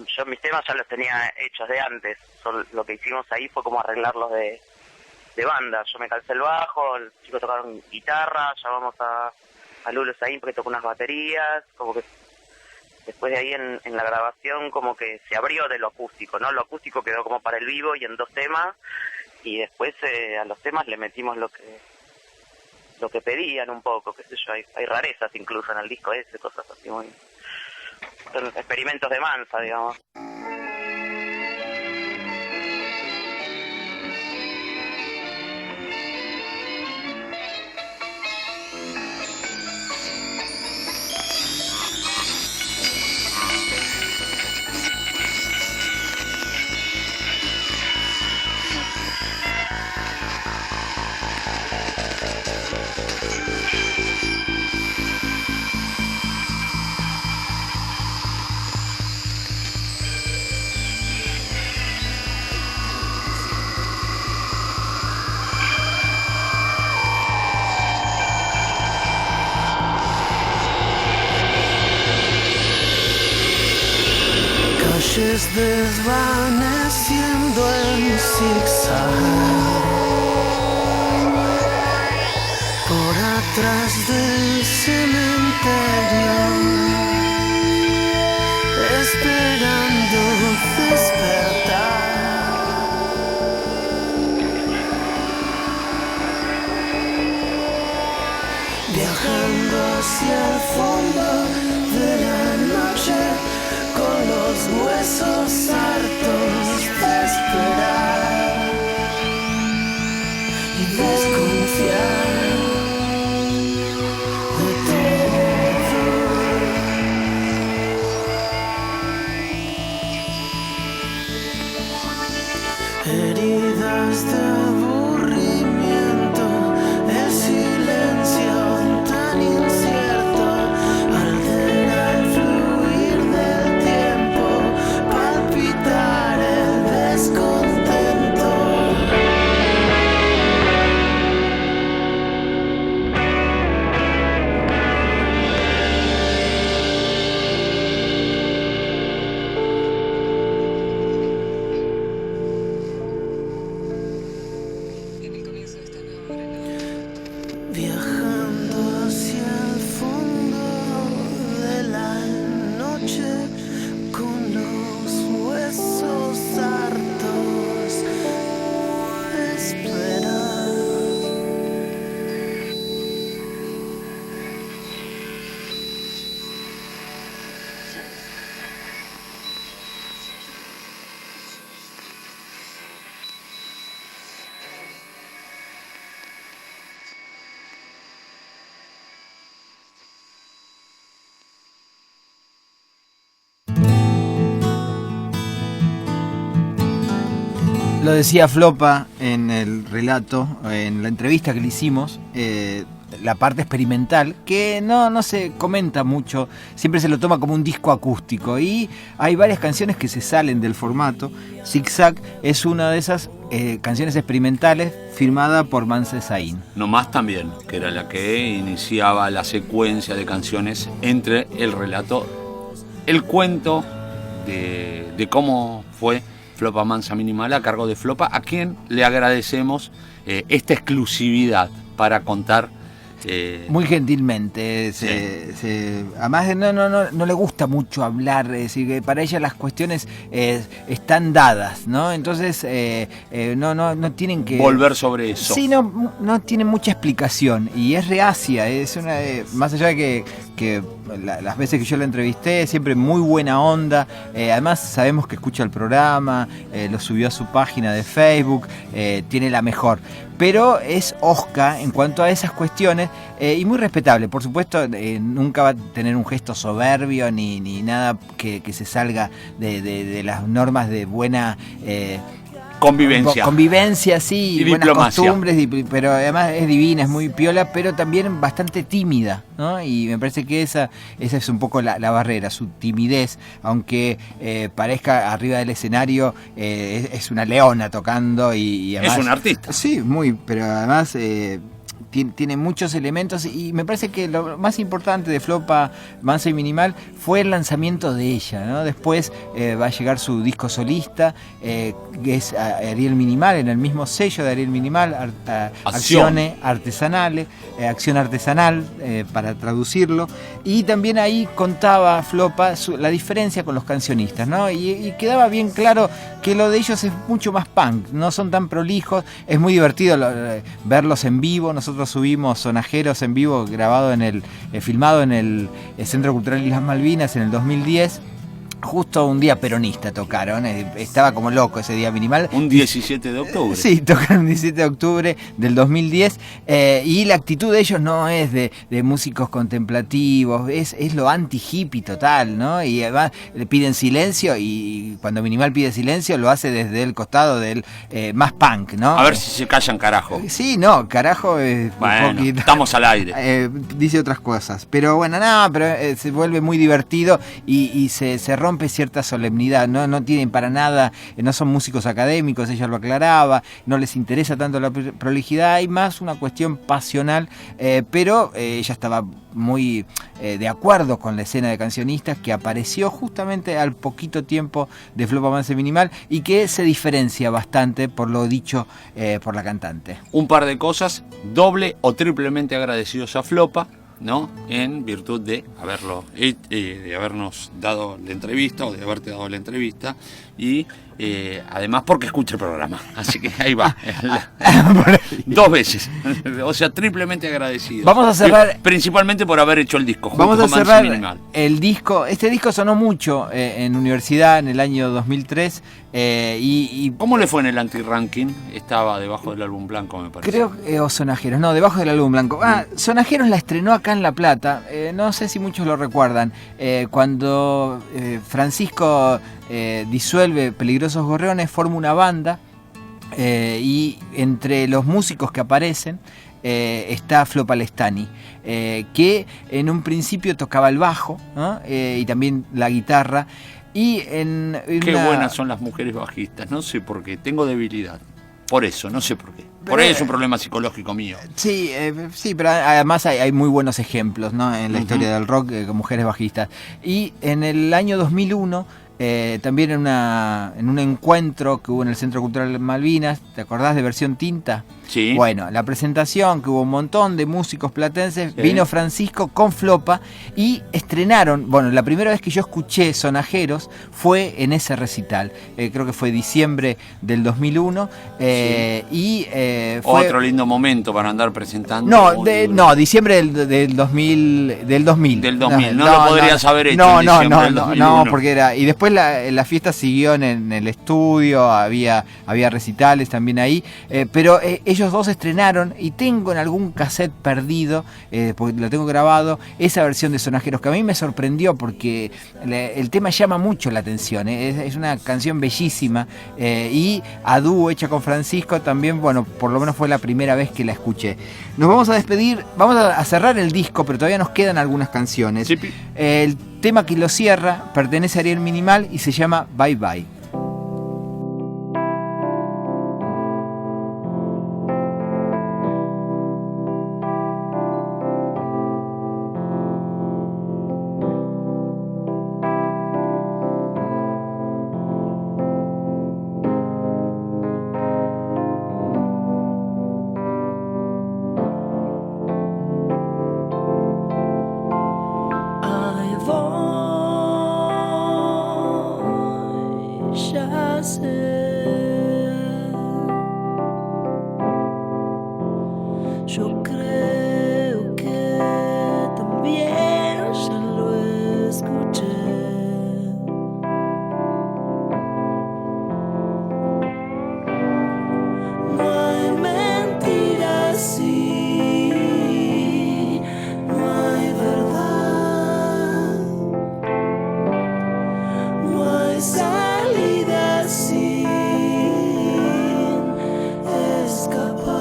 Yo mis temas ya los tenía hechos de antes. Lo que hicimos ahí fue como arreglarlos de banda. Yo me calcé el bajo, los chicos tocaron guitarra, llamamos a Lulo Saín porque tocó unas baterías, como que después de ahí en la grabación como que se abrió de lo acústico, ¿no? Lo acústico quedó como para el vivo y en 2 temas, y después a los temas le metimos lo que pedían un poco, qué sé yo, hay rarezas incluso en el disco ese, cosas así muy... Son experimentos de Mansa, digamos. Desvaneciendo en zigzag por atrás del cementerio, esperando despertar viajando hacia el fondo de la noche, con los huesos hartos de esperar y desconfiar de todo. Heridas de aburrimiento, el silencio tan incierto altera el fluir del tiempo, palpitar el descontento. Viajando hacia el fondo de la noche, con los huesos hartos de esperar. Lo decía Flopa en el relato, en la entrevista que le hicimos, la parte experimental, que no se comenta mucho, siempre se lo toma como un disco acústico, y hay varias canciones que se salen del formato. Zigzag es una de esas canciones experimentales firmada por Mansa Esaín. No Más también, que era la que iniciaba la secuencia de canciones entre el relato, el cuento de cómo fue Flopa Mansa Minimal a cargo de Flopa, a quien le agradecemos esta exclusividad para contar. Muy gentilmente. Además no le gusta mucho hablar, es decir, que para ella las cuestiones están dadas, ¿no? Entonces no tienen que volver sobre eso. Sí, no tiene mucha explicación y es reacia, es una más allá de que las veces que yo la entrevisté, siempre muy buena onda. Además sabemos que escucha el programa, lo subió a su página de Facebook, tiene la mejor. Pero es osca en cuanto a esas cuestiones y muy respetable. Por supuesto, nunca va a tener un gesto soberbio ni nada que se salga de las normas de buena convivencia, sí, y buenas costumbres, pero además es divina, es muy piola, pero también bastante tímida, ¿no? Y me parece que esa es un poco la barrera, su timidez, aunque parezca arriba del escenario, es una leona tocando y además, es un artista. Sí, pero además tiene muchos elementos y me parece que lo más importante de Flopa Mansa y Minimal fue el lanzamiento de ella, ¿no? Después va a llegar su disco solista, que es Ariel Minimal, en el mismo sello de Ariel Minimal, Acción Artesanal, para traducirlo, y también ahí contaba Flopa la diferencia con los cancionistas, ¿no? Y quedaba bien claro que lo de ellos es mucho más punk, no son tan prolijos, es muy divertido verlos en vivo. Nosotros subimos Sonajeros en vivo, filmado en el Centro Cultural Islas Malvinas en el 2010. Justo un día peronista tocaron, estaba como loco ese día Minimal. Un 17 de octubre. Sí, tocaron un 17 de octubre del 2010 y la actitud de ellos no es de músicos contemplativos, es lo anti-hippie total, ¿no? Y además le piden silencio y cuando Minimal pide silencio lo hace desde el costado del más punk, ¿no? A ver si se callan, carajo. Sí, no, carajo es bueno, un poquito, estamos al aire. Dice otras cosas, pero bueno, pero se vuelve muy divertido y se rompe cierta solemnidad, no tienen para nada, no son músicos académicos, ella lo aclaraba, no les interesa tanto la prolijidad, hay más una cuestión pasional, pero ella estaba muy de acuerdo con la escena de cancionistas que apareció justamente al poquito tiempo de Flopa Mansa Minimal y que se diferencia bastante por lo dicho por la cantante. Un par de cosas, doble o triplemente agradecidos a Flopa, ¿no? En virtud de habernos dado la entrevista o de haberte dado la entrevista, y además porque escucha el programa. Así que ahí va. 2 veces. O sea, triplemente agradecido. Vamos a cerrar. Principalmente por haber hecho el disco. Vamos a cerrar Minimal. el disco. Este disco sonó mucho en universidad en el año 2003. ¿Cómo le fue en el anti-ranking? Estaba debajo del álbum blanco, me parece. Creo que Sonajeros, no, debajo del álbum blanco. Sonajeros la estrenó acá en La Plata. No sé si muchos lo recuerdan. Cuando Francisco disuelve Peligrosos Gorriones, forma una banda. Y entre los músicos que aparecen está Flo Palestani, que en un principio tocaba el bajo, ¿no? Y también la guitarra. Y Qué buenas son las mujeres bajistas, no sé por qué, tengo debilidad. Por eso, no sé por qué. Por ahí es un problema psicológico mío. Sí, pero además hay muy buenos ejemplos, ¿no? En la historia del rock con mujeres bajistas. Y en el año 2001, también en un encuentro que hubo en el Centro Cultural Malvinas, ¿te acordás de Versión Tinta? Sí. Bueno, la presentación, que hubo un montón de músicos platenses, vino Francisco con Flopa y estrenaron, bueno, la primera vez que yo escuché Sonajeros fue en ese recital, creo que fue diciembre del 2001, y fue... Otro lindo momento para andar presentando. No, diciembre del 2000. Del 2000, no lo podrías haber hecho en diciembre del 2001. No, porque era... Y después la fiesta siguió en el estudio, había recitales también ahí, pero ellos dos estrenaron y tengo en algún cassette perdido, porque lo tengo grabado, esa versión de Sonajeros que a mí me sorprendió porque el tema llama mucho la atención, es una canción bellísima, y a dúo hecha con Francisco también, bueno, por lo menos fue la primera vez que la escuché. Nos vamos a despedir, vamos a cerrar el disco, pero todavía nos quedan algunas canciones. Sí. El tema que lo cierra pertenece a Ariel Minimal y se llama Bye Bye. Yo creo que también ya lo escuché. No hay mentiras, sí, no hay verdad, no hay salida sin escapar.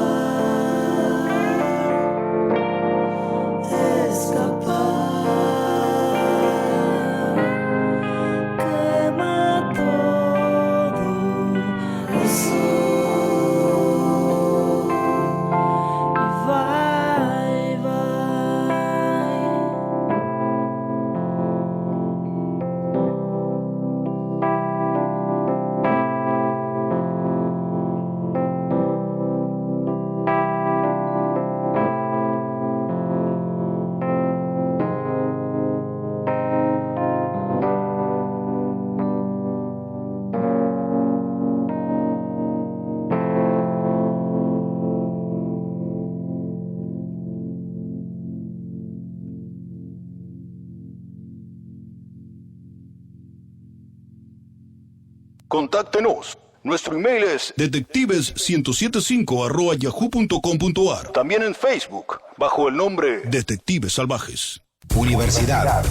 Contáctenos. Nuestro email es detectives1075@yahoo.com.ar. También en Facebook, bajo el nombre Detectives Salvajes. Universidad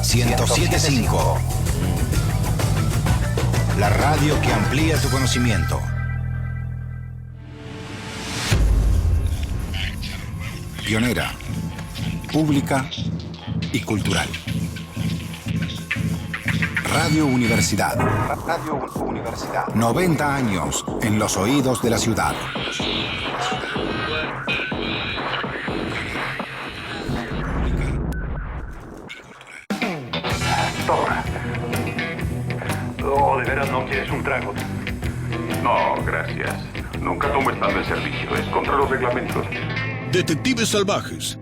1075. La radio que amplía tu conocimiento. Pionera, pública y cultural. Radio Universidad. 90 años en los oídos de la ciudad. Toma. Oh, ¿de veras no quieres un trago? No, gracias. Nunca tomo estado de servicio. Es contra los reglamentos. Detectives Salvajes.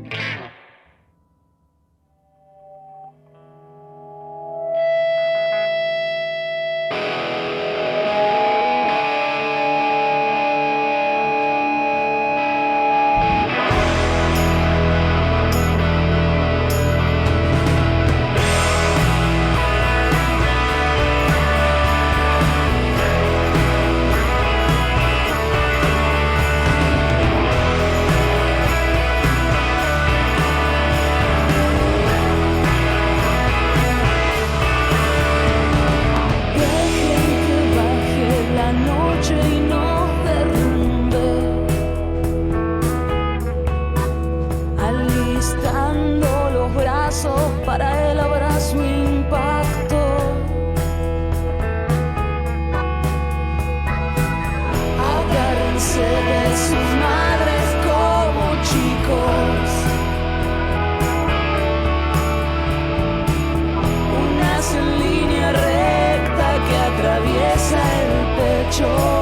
la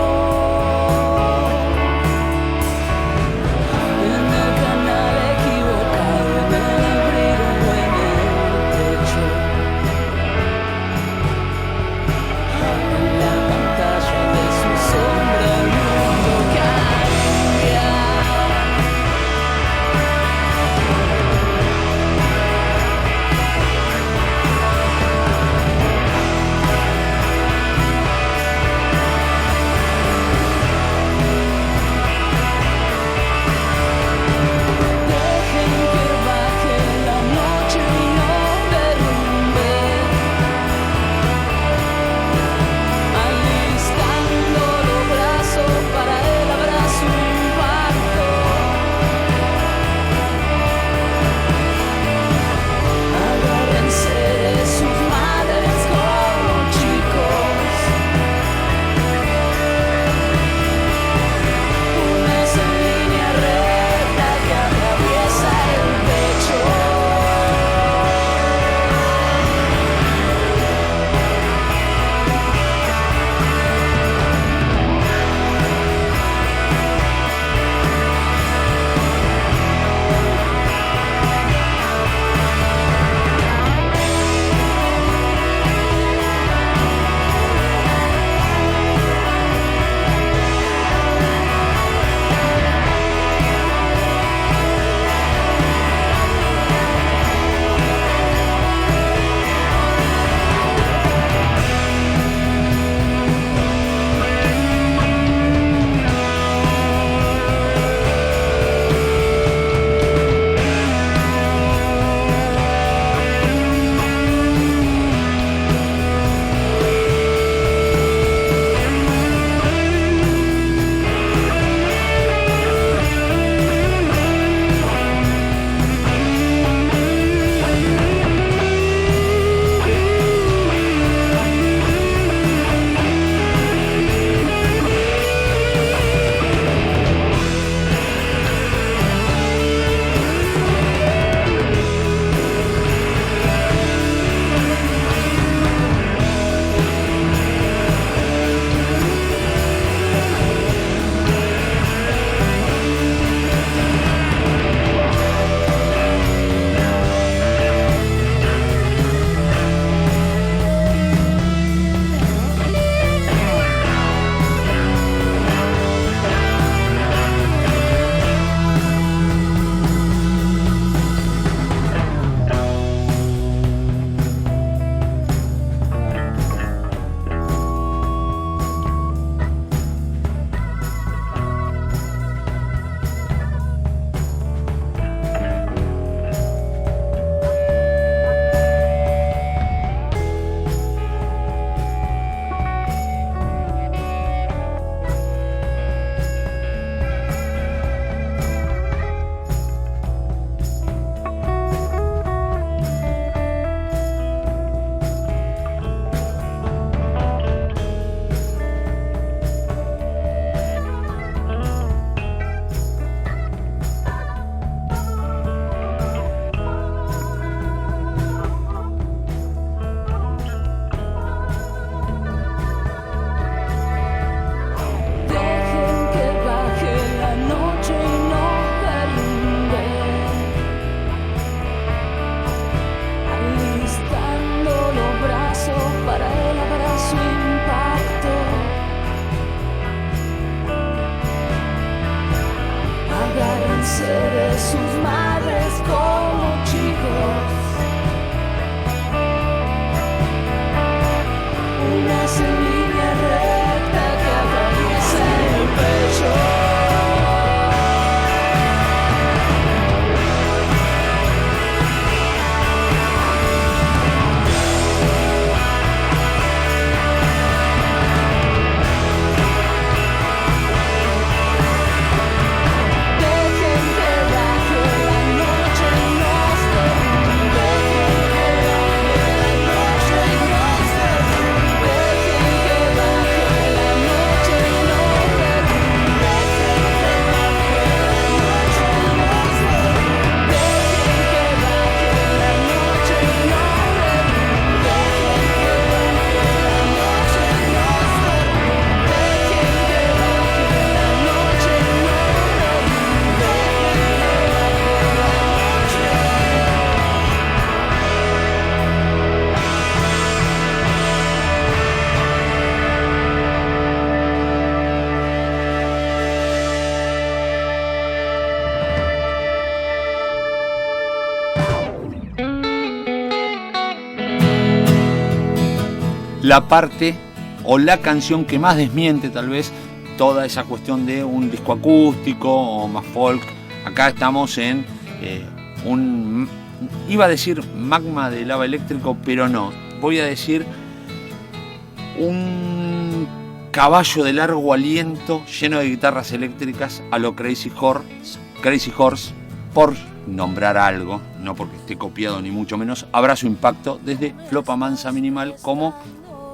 la parte o la canción que más desmiente tal vez toda esa cuestión de un disco acústico o más folk. Acá estamos en iba a decir magma de lava eléctrico, pero no. Voy a decir un caballo de largo aliento lleno de guitarras eléctricas a lo Crazy Horse, por nombrar algo, no porque esté copiado ni mucho menos. Abrazo Impacto desde Flopa Mansa Minimal, como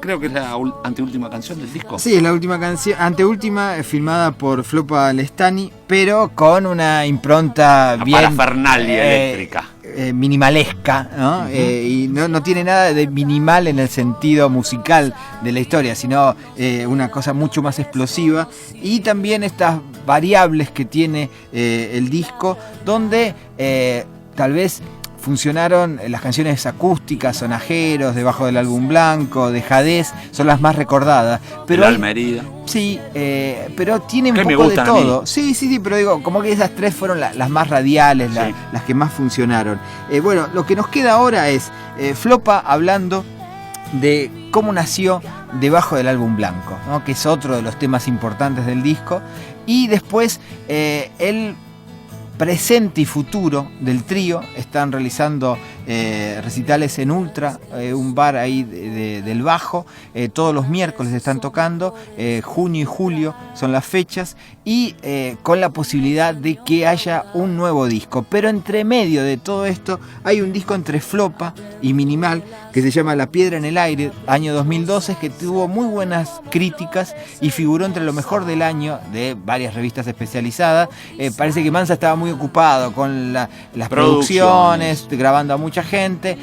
creo que es la anteúltima canción del disco. Sí, es la última canción, anteúltima, filmada por Flopa Lestani, pero con una impronta bien parafernalia eléctrica. Minimalesca, ¿no? Y no tiene nada de minimal en el sentido musical de la historia, sino una cosa mucho más explosiva. Y también estas variables que tiene el disco, donde tal vez funcionaron las canciones acústicas, Sonajeros, Debajo del Álbum Blanco, Dejadez, son las más recordadas. Pero el alma herida. Sí, pero tiene un poco de todo. Sí, pero digo, como que esas tres fueron las más radiales, sí, las que más funcionaron. Bueno, lo que nos queda ahora es Flopa hablando de cómo nació Debajo del Álbum Blanco, ¿no? Que es otro de los temas importantes del disco. Y después el presente y futuro del trío están realizando recitales en Ultra, un bar ahí del Bajo. Todos los miércoles están tocando, junio y julio son las fechas, y con la posibilidad de que haya un nuevo disco. Pero entre medio de todo esto hay un disco entre Flopa y Minimal que se llama La Piedra en el Aire, año 2012, que tuvo muy buenas críticas y figuró entre lo mejor del año de varias revistas especializadas. Parece que Mansa estaba muy ocupado con las producciones, grabando a mucha gente,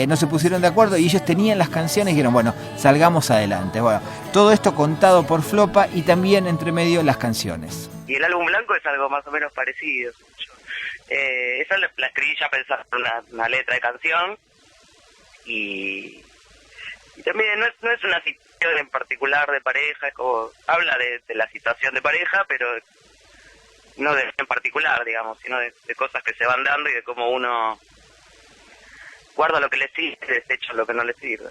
no se pusieron de acuerdo y ellos tenían las canciones y dijeron, bueno, salgamos adelante. Bueno, todo esto contado por Flopa y también entre medio las canciones. Y el álbum blanco es algo más o menos parecido. Esa la escribí ya pensando en una letra de canción y también no es una situación en particular de pareja, es como habla de la situación de pareja, pero no de en particular, digamos, sino de cosas que se van dando y de cómo uno guarda lo que le sirve y desecha lo que no le sirve.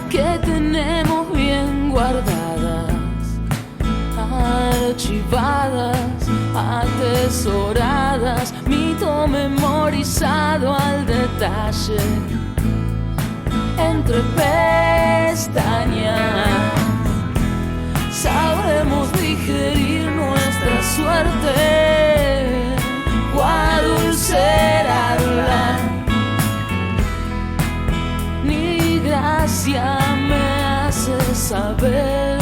Que tenemos bien guardadas, archivadas, atesoradas, mito memorizado al detalle, entre pestañas, sabremos digerir nuestra suerte o adulcerarla. Ni gracia me hace saber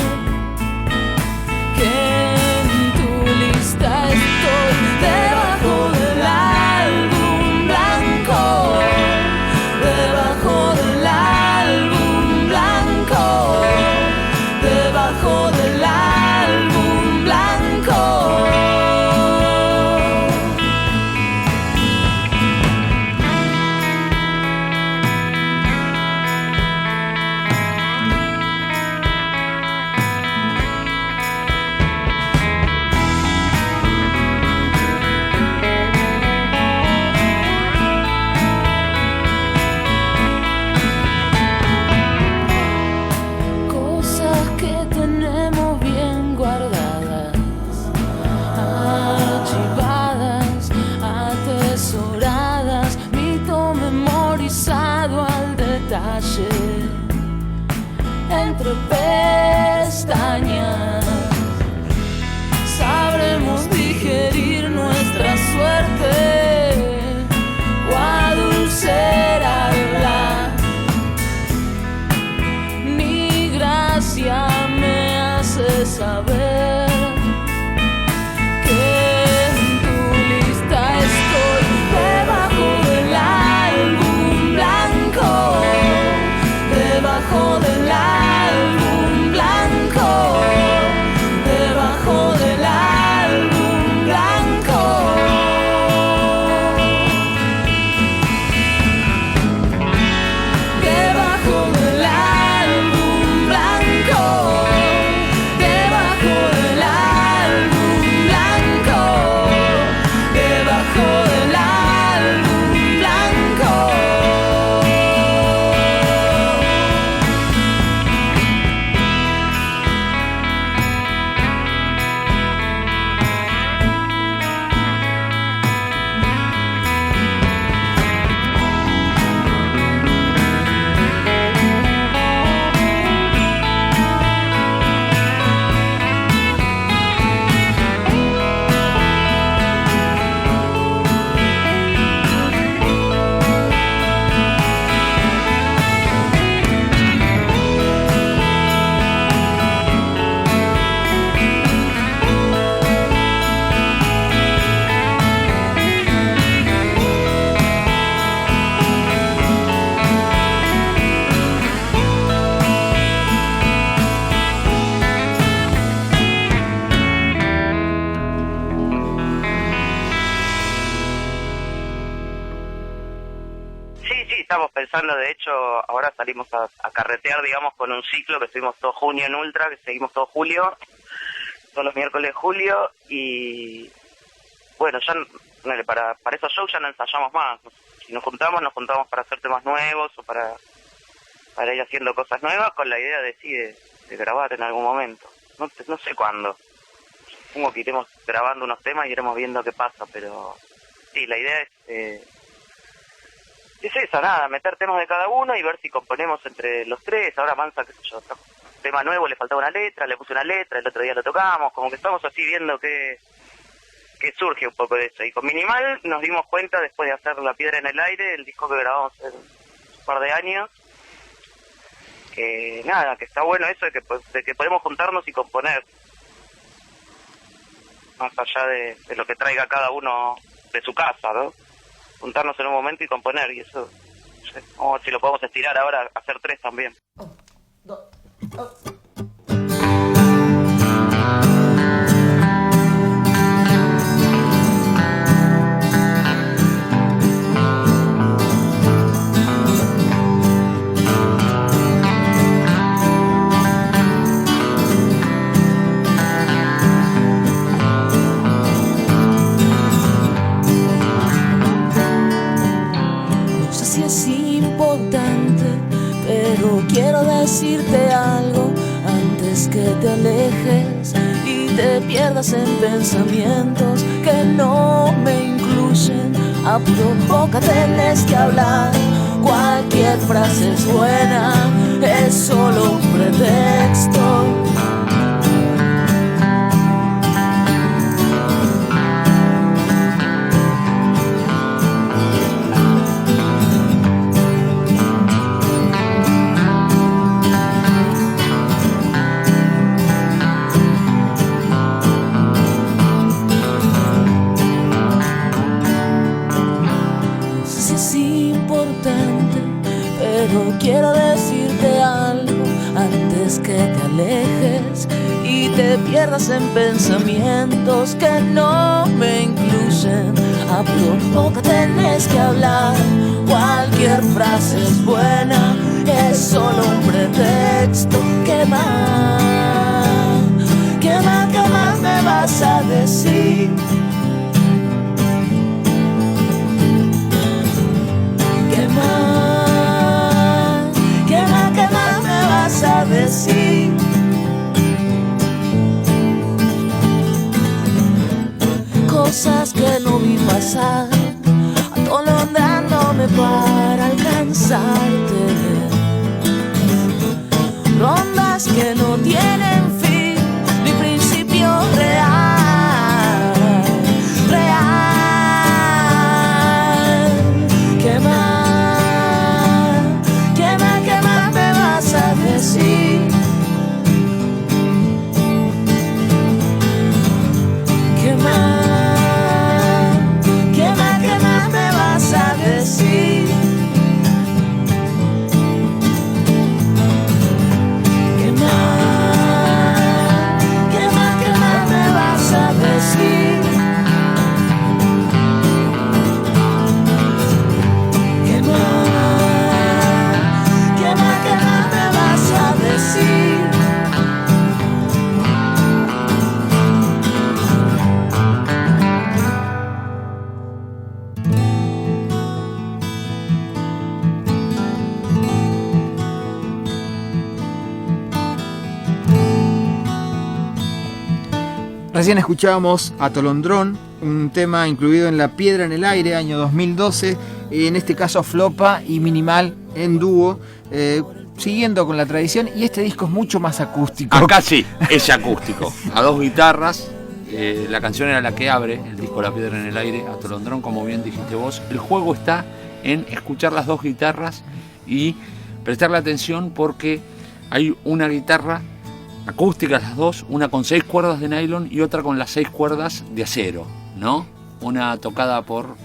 que en tu lista estoy debajo del álbum blanco, debajo del álbum blanco, debajo del álbum blanco. Entre pestañas sabremos digerir nuestra suerte o adulcerarla. Ni gracia me hace saber que en tu lista estoy debajo del álbum blanco, debajo del álbum blanco, estamos pensando, de hecho, ahora salimos a carretear, digamos, con un ciclo que estuvimos todo junio en Ultra, que seguimos todo julio, todos los miércoles de julio, y bueno, ya para esos shows ya no ensayamos más. Si nos juntamos para hacer temas nuevos o para ir haciendo cosas nuevas con la idea de grabar en algún momento. No sé cuándo. Supongo que iremos grabando unos temas y iremos viendo qué pasa, pero sí, la idea es esa, nada, meter temas de cada uno y ver si componemos entre los tres. Ahora Mansa, qué sé yo, tema nuevo, le faltaba una letra, le puse una letra, el otro día lo tocamos, como que estamos así viendo que surge un poco de eso. Y con Minimal nos dimos cuenta, después de hacer La Piedra en el Aire, el disco que grabamos hace un par de años, que nada, que está bueno eso de que podemos juntarnos y componer, más allá de lo que traiga cada uno de su casa, ¿no? Juntarnos en un momento y componer, y eso, no sé, vamos a ver si lo podemos estirar ahora, hacer 3 también. Quiero decirte algo antes que te alejes y te pierdas en pensamientos que no me incluyen. A pura boca tenés que hablar, cualquier frase es buena, es solo un pretexto. Quiero decirte algo antes que te alejes y te pierdas en pensamientos que no me incluyen. A poco tenés que hablar, cualquier frase es buena, es solo un pretexto. ¿Qué más? ¿Qué más me vas a decir? ¿Qué más? A decir cosas que no vi pasar, atolondrándome para alcanzarte, rondas que no tienen fin ni principio real. ¿Qué más? Decir ¿qué más? ¿Qué más me vas a decir? ¿Qué más? ¿Qué más me vas a decir? ¿Qué más? Recién escuchábamos Atolondrón, un tema incluido en La Piedra en el Aire, año 2012, en este caso Flopa y Minimal en dúo, siguiendo con la tradición, y este disco es mucho más acústico. Acá sí, es acústico, a 2 guitarras, la canción era la que abre el disco La Piedra en el Aire, Atolondrón, como bien dijiste vos. El juego está en escuchar las 2 guitarras y prestarle atención porque hay una guitarra acústicas las 2, una con 6 cuerdas de nylon y otra con las 6 cuerdas de acero, ¿no? Una tocada por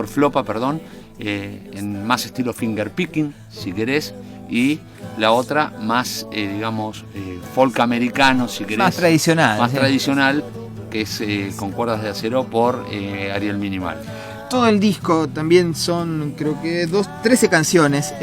Flopa, perdón, en más estilo finger picking, si querés, y la otra más, folk americano, si querés. Más tradicional. Más tradicional, que es con cuerdas de acero por Ariel Minimal. todo el disco también son, creo que 13 canciones.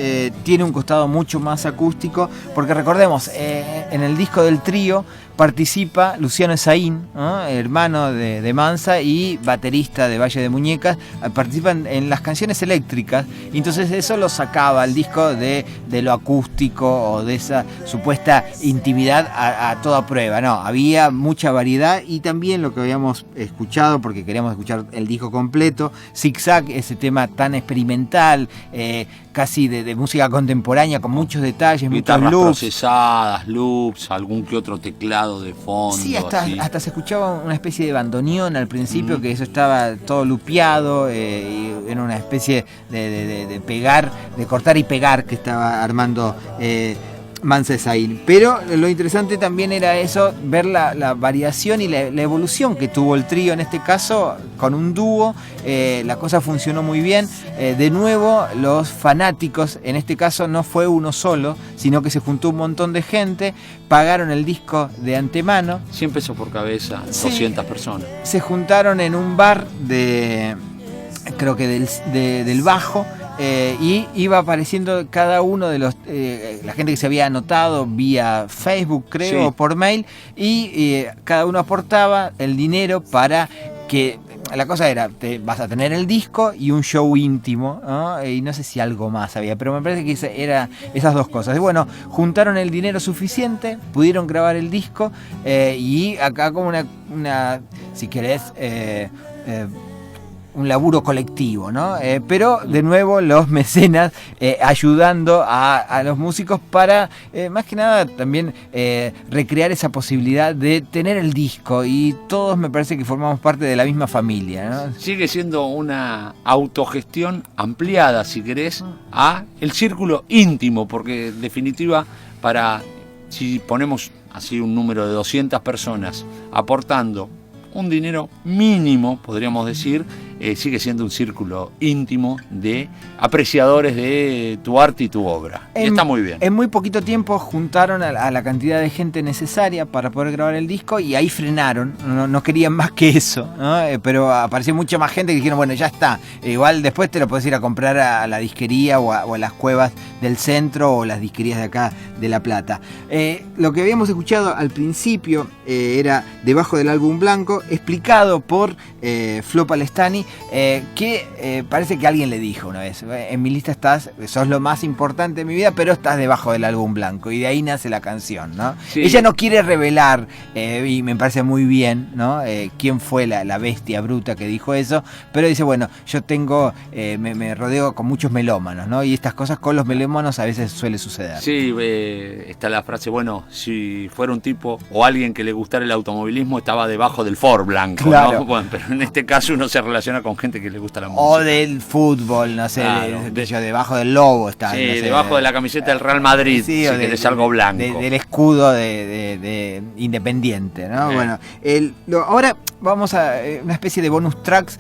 Tiene un costado mucho más acústico, porque recordemos, en el disco del trío participa Luciano Esaín, ¿no? Hermano de Mansa y baterista de Valle de Muñecas. Participan en las canciones eléctricas, y entonces eso lo sacaba el disco de lo acústico o de esa supuesta intimidad a toda prueba. No, había mucha variedad, y también lo que habíamos escuchado, porque queríamos escuchar el disco completo, Zigzag, ese tema tan experimental, casi de música contemporánea, con muchos detalles, guitarras muchos loops procesadas, loops, algún que otro teclado de fondo. Sí, hasta se escuchaba una especie de bandoneón al principio, que eso estaba todo lupeado, y era una especie de pegar, de cortar y pegar que estaba armando Mansa Esaín. Pero lo interesante también era eso, ver la variación y la evolución que tuvo el trío, en este caso con un dúo. La cosa funcionó muy bien. De nuevo, los fanáticos, en este caso no fue uno solo, sino que se juntó un montón de gente, pagaron el disco de antemano. 100 pesos por cabeza, Sí. 200 personas. Se juntaron en un bar creo que del Bajo, y iba apareciendo cada uno de los la gente que se había anotado vía Facebook, creo, Sí. o por mail, y cada uno aportaba el dinero para que la cosa era, vas a tener el disco y un show íntimo, ¿no? Y no sé si algo más había, pero me parece que era esas dos cosas. Y bueno, juntaron el dinero suficiente, pudieron grabar el disco, y acá como una si querés, un laburo colectivo, ¿no? Pero de nuevo los mecenas ayudando a los músicos para, más que nada, también recrear esa posibilidad de tener el disco, y todos me parece que formamos parte de la misma familia, ¿no? Sigue siendo una autogestión ampliada, si querés, a el círculo íntimo, porque en definitiva, si ponemos así un número de 200 personas aportando un dinero mínimo, podríamos decir, sigue siendo un círculo íntimo de apreciadores de tu arte y tu obra. Y está muy bien. En muy poquito tiempo juntaron a la cantidad de gente necesaria para poder grabar el disco, y ahí frenaron, no querían más que eso, ¿no? Pero apareció mucha más gente que dijeron, bueno, ya está, igual después te lo podés ir a comprar a la disquería o a las cuevas del centro o las disquerías de acá de La Plata. Lo que habíamos escuchado al principio era Debajo del Álbum Blanco, explicado por Flo Palestani, que parece que alguien le dijo una vez, en mi lista sos lo más importante de mi vida, pero estás debajo del álbum blanco, y de ahí nace la canción, ¿no? Sí. Ella no quiere revelar, y me parece muy bien, ¿no? Quién fue la bestia bruta que dijo eso, pero dice, bueno, yo me rodeo con muchos melómanos, ¿no? Y estas cosas con los melómanos a veces suele suceder. Sí, está la frase, bueno, si fuera un tipo o alguien que le gustara el automovilismo, estaba debajo del Ford blanco, Claro. ¿no? Bueno, pero en este caso uno se relaciona con gente que le gusta la música. O del fútbol, no sé, Claro. debajo del lobo está. Sí, no sé, debajo de la camiseta del Real Madrid, sí, si o querés algo blanco. del escudo de Independiente, ¿no? Bueno, ahora vamos a una especie de bonus tracks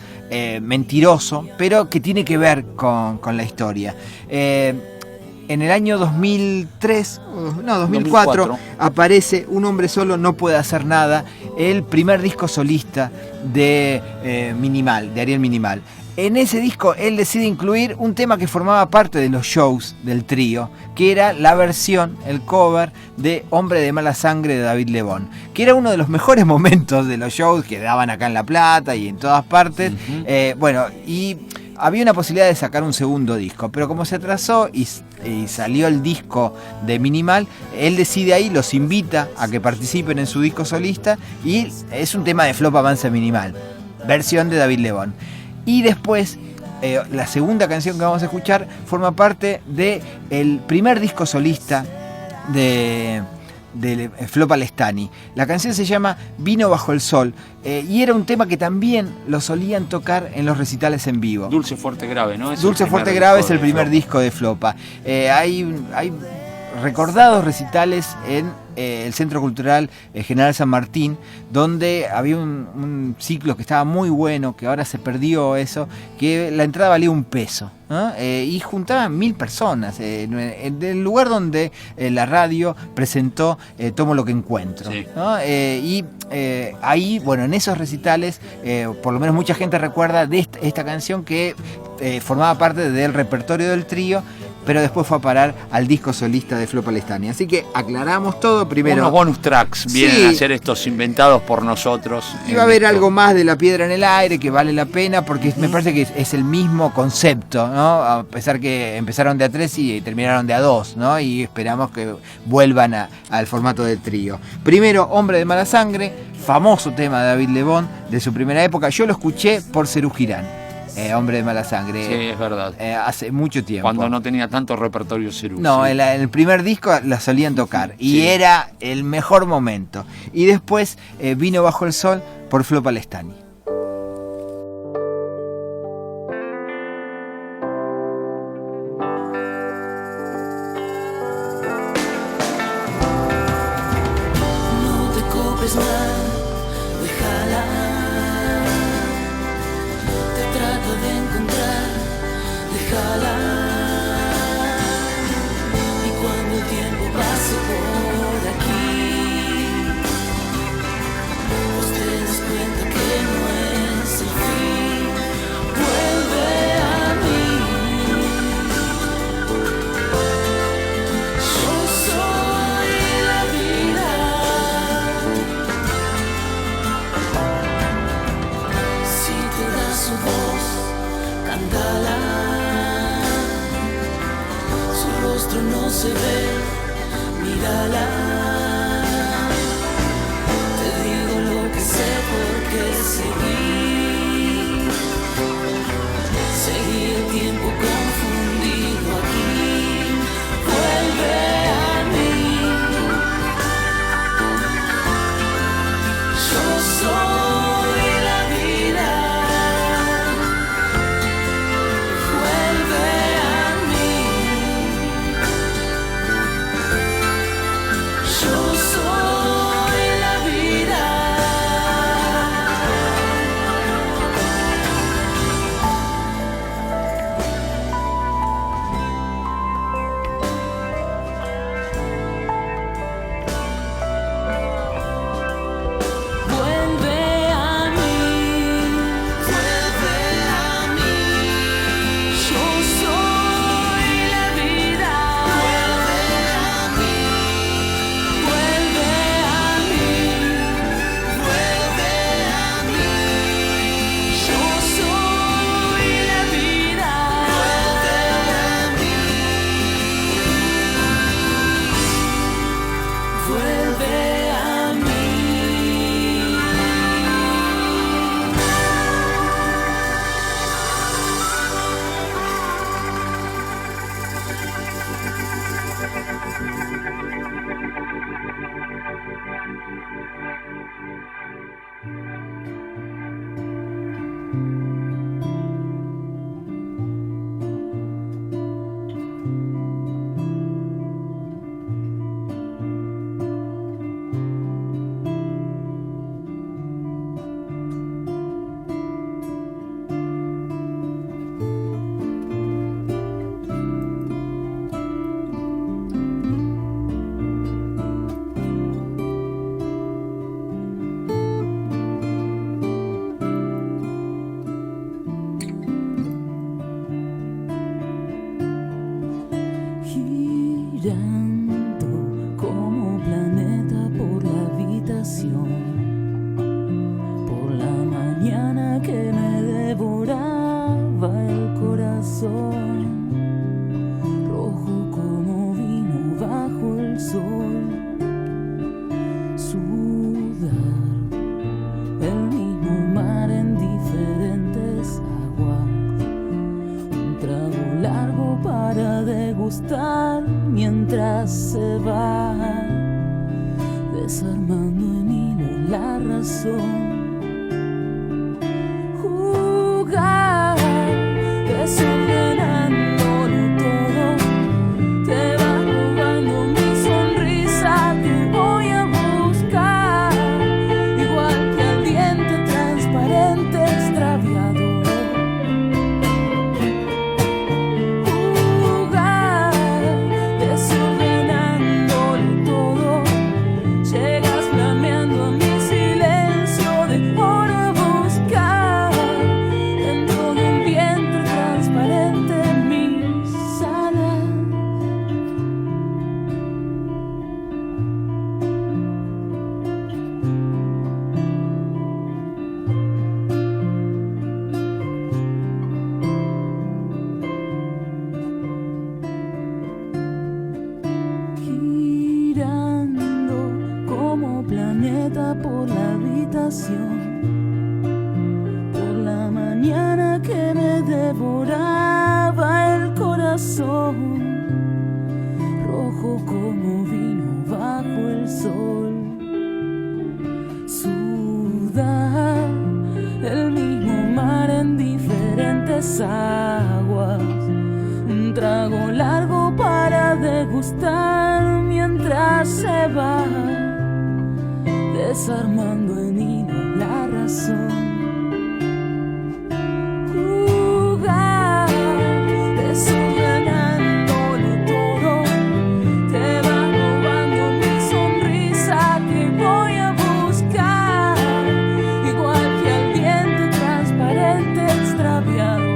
mentiroso, pero que tiene que ver con la historia. En el año 2004 aparece Un hombre solo no puede hacer nada, el primer disco solista de Ariel Minimal. En ese disco él decide incluir un tema que formaba parte de los shows del trío, que era la versión, el cover de Hombre de mala sangre de David Lebón, que era uno de los mejores momentos de los shows que daban acá en La Plata y en todas partes. Bueno, y había una posibilidad de sacar un segundo disco, pero como se atrasó y salió el disco de Minimal, él decide ahí, los invita a que participen en su disco solista, y es un tema de Flo Mansa Minimal, versión de David Lebón. Y después, la segunda canción que vamos a escuchar forma parte del primer disco solista de Flo Palestani. La canción se llama Vino bajo el sol, y era un tema que también lo solían tocar en los recitales en vivo. Dulce, fuerte, grave, ¿no? Dulce, fuerte, grave es el primer disco de Flopa. Hay recordados recitales en el Centro Cultural General San Martín, donde había un ciclo que estaba muy bueno, que ahora se perdió eso, que la entrada valía $1, ¿no? Y juntaban 1000 personas, en el lugar donde la radio presentó Tomo lo que encuentro, sí, ¿no? Ahí, bueno, en esos recitales, por lo menos mucha gente recuerda de esta canción que formaba parte del repertorio del trío, pero después fue a parar al disco solista de Flo Palestani. Así que aclaramos todo primero. Unos bonus tracks vienen a ser estos inventados por nosotros. Y va a haber algo más de La Piedra en el Aire que vale la pena, porque me parece que es el mismo concepto, ¿no? A pesar que empezaron de a 3 y terminaron de a 2, ¿no? Y esperamos que vuelvan al formato de trío. Primero, Hombre de Mala Sangre, famoso tema de David Lebón de su primera época. Yo lo escuché por Serú Girán. Hombre de Mala Sangre. Sí, es verdad. Hace mucho tiempo. Cuando no tenía tanto repertorio Serú. No, sí. en el primer disco la solían tocar y sí, era el mejor momento. Y después Vino Bajo el Sol por Flo Palestani. No te copes más, déjala. Te trato de encontrar, déjala. Y cuando el tiempo pase por aquí, pues te das cuenta que no es el fin. Vuelve a mí. Yo soy la vida. Si te da su voz, cántala. Su rostro no se ve, mírala. Te digo lo que sé porque seguí el tiempo confundido aquí. Vuelve a mí. Yo soy la vida. Vuelve a mí. Yo soy la vida. Vuelve a mí. Vuelve a mí. Yo soy la vida. Vuelve a mí. Vuelve a mí. Vuelve a mí. Yo soy la vida. Vuelve a mí. Girando como planeta por la habitación, por la mañana que me devoraba el corazón, rojo como vino bajo el sol, sudar el mismo mar en diferentes aguas, un trago largo para degustar mientras se va desarmando en hilo la razón. Jugar desordenándolo todo, te va robando mi sonrisa, tu voz. pasión por la mañana que me devoraba el corazón, rojo como vino bajo el sol. Sudar el mismo mar en diferentes aguas, un trago largo para degustar mientras se va desarmando en hilo la razón. Jugar, desordenándolo todo, te va robando mi sonrisa que voy a buscar, igual que al viento transparente extraviado.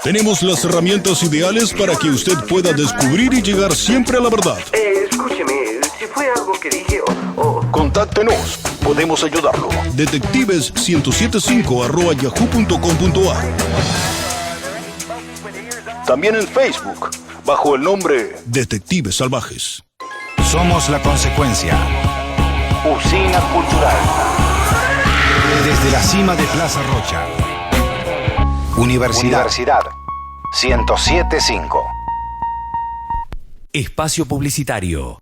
Tenemos las herramientas ideales para que usted pueda descubrir y llegar siempre a la verdad. Escúcheme, si fue algo que dije o... Contáctenos, podemos ayudarlo. Detectives1075@yahoo.com.ar. También en Facebook, bajo el nombre Detectives Salvajes. Somos la consecuencia. Usina Cultural. Desde la cima de Plaza Rocha. Universidad 1075. Espacio publicitario.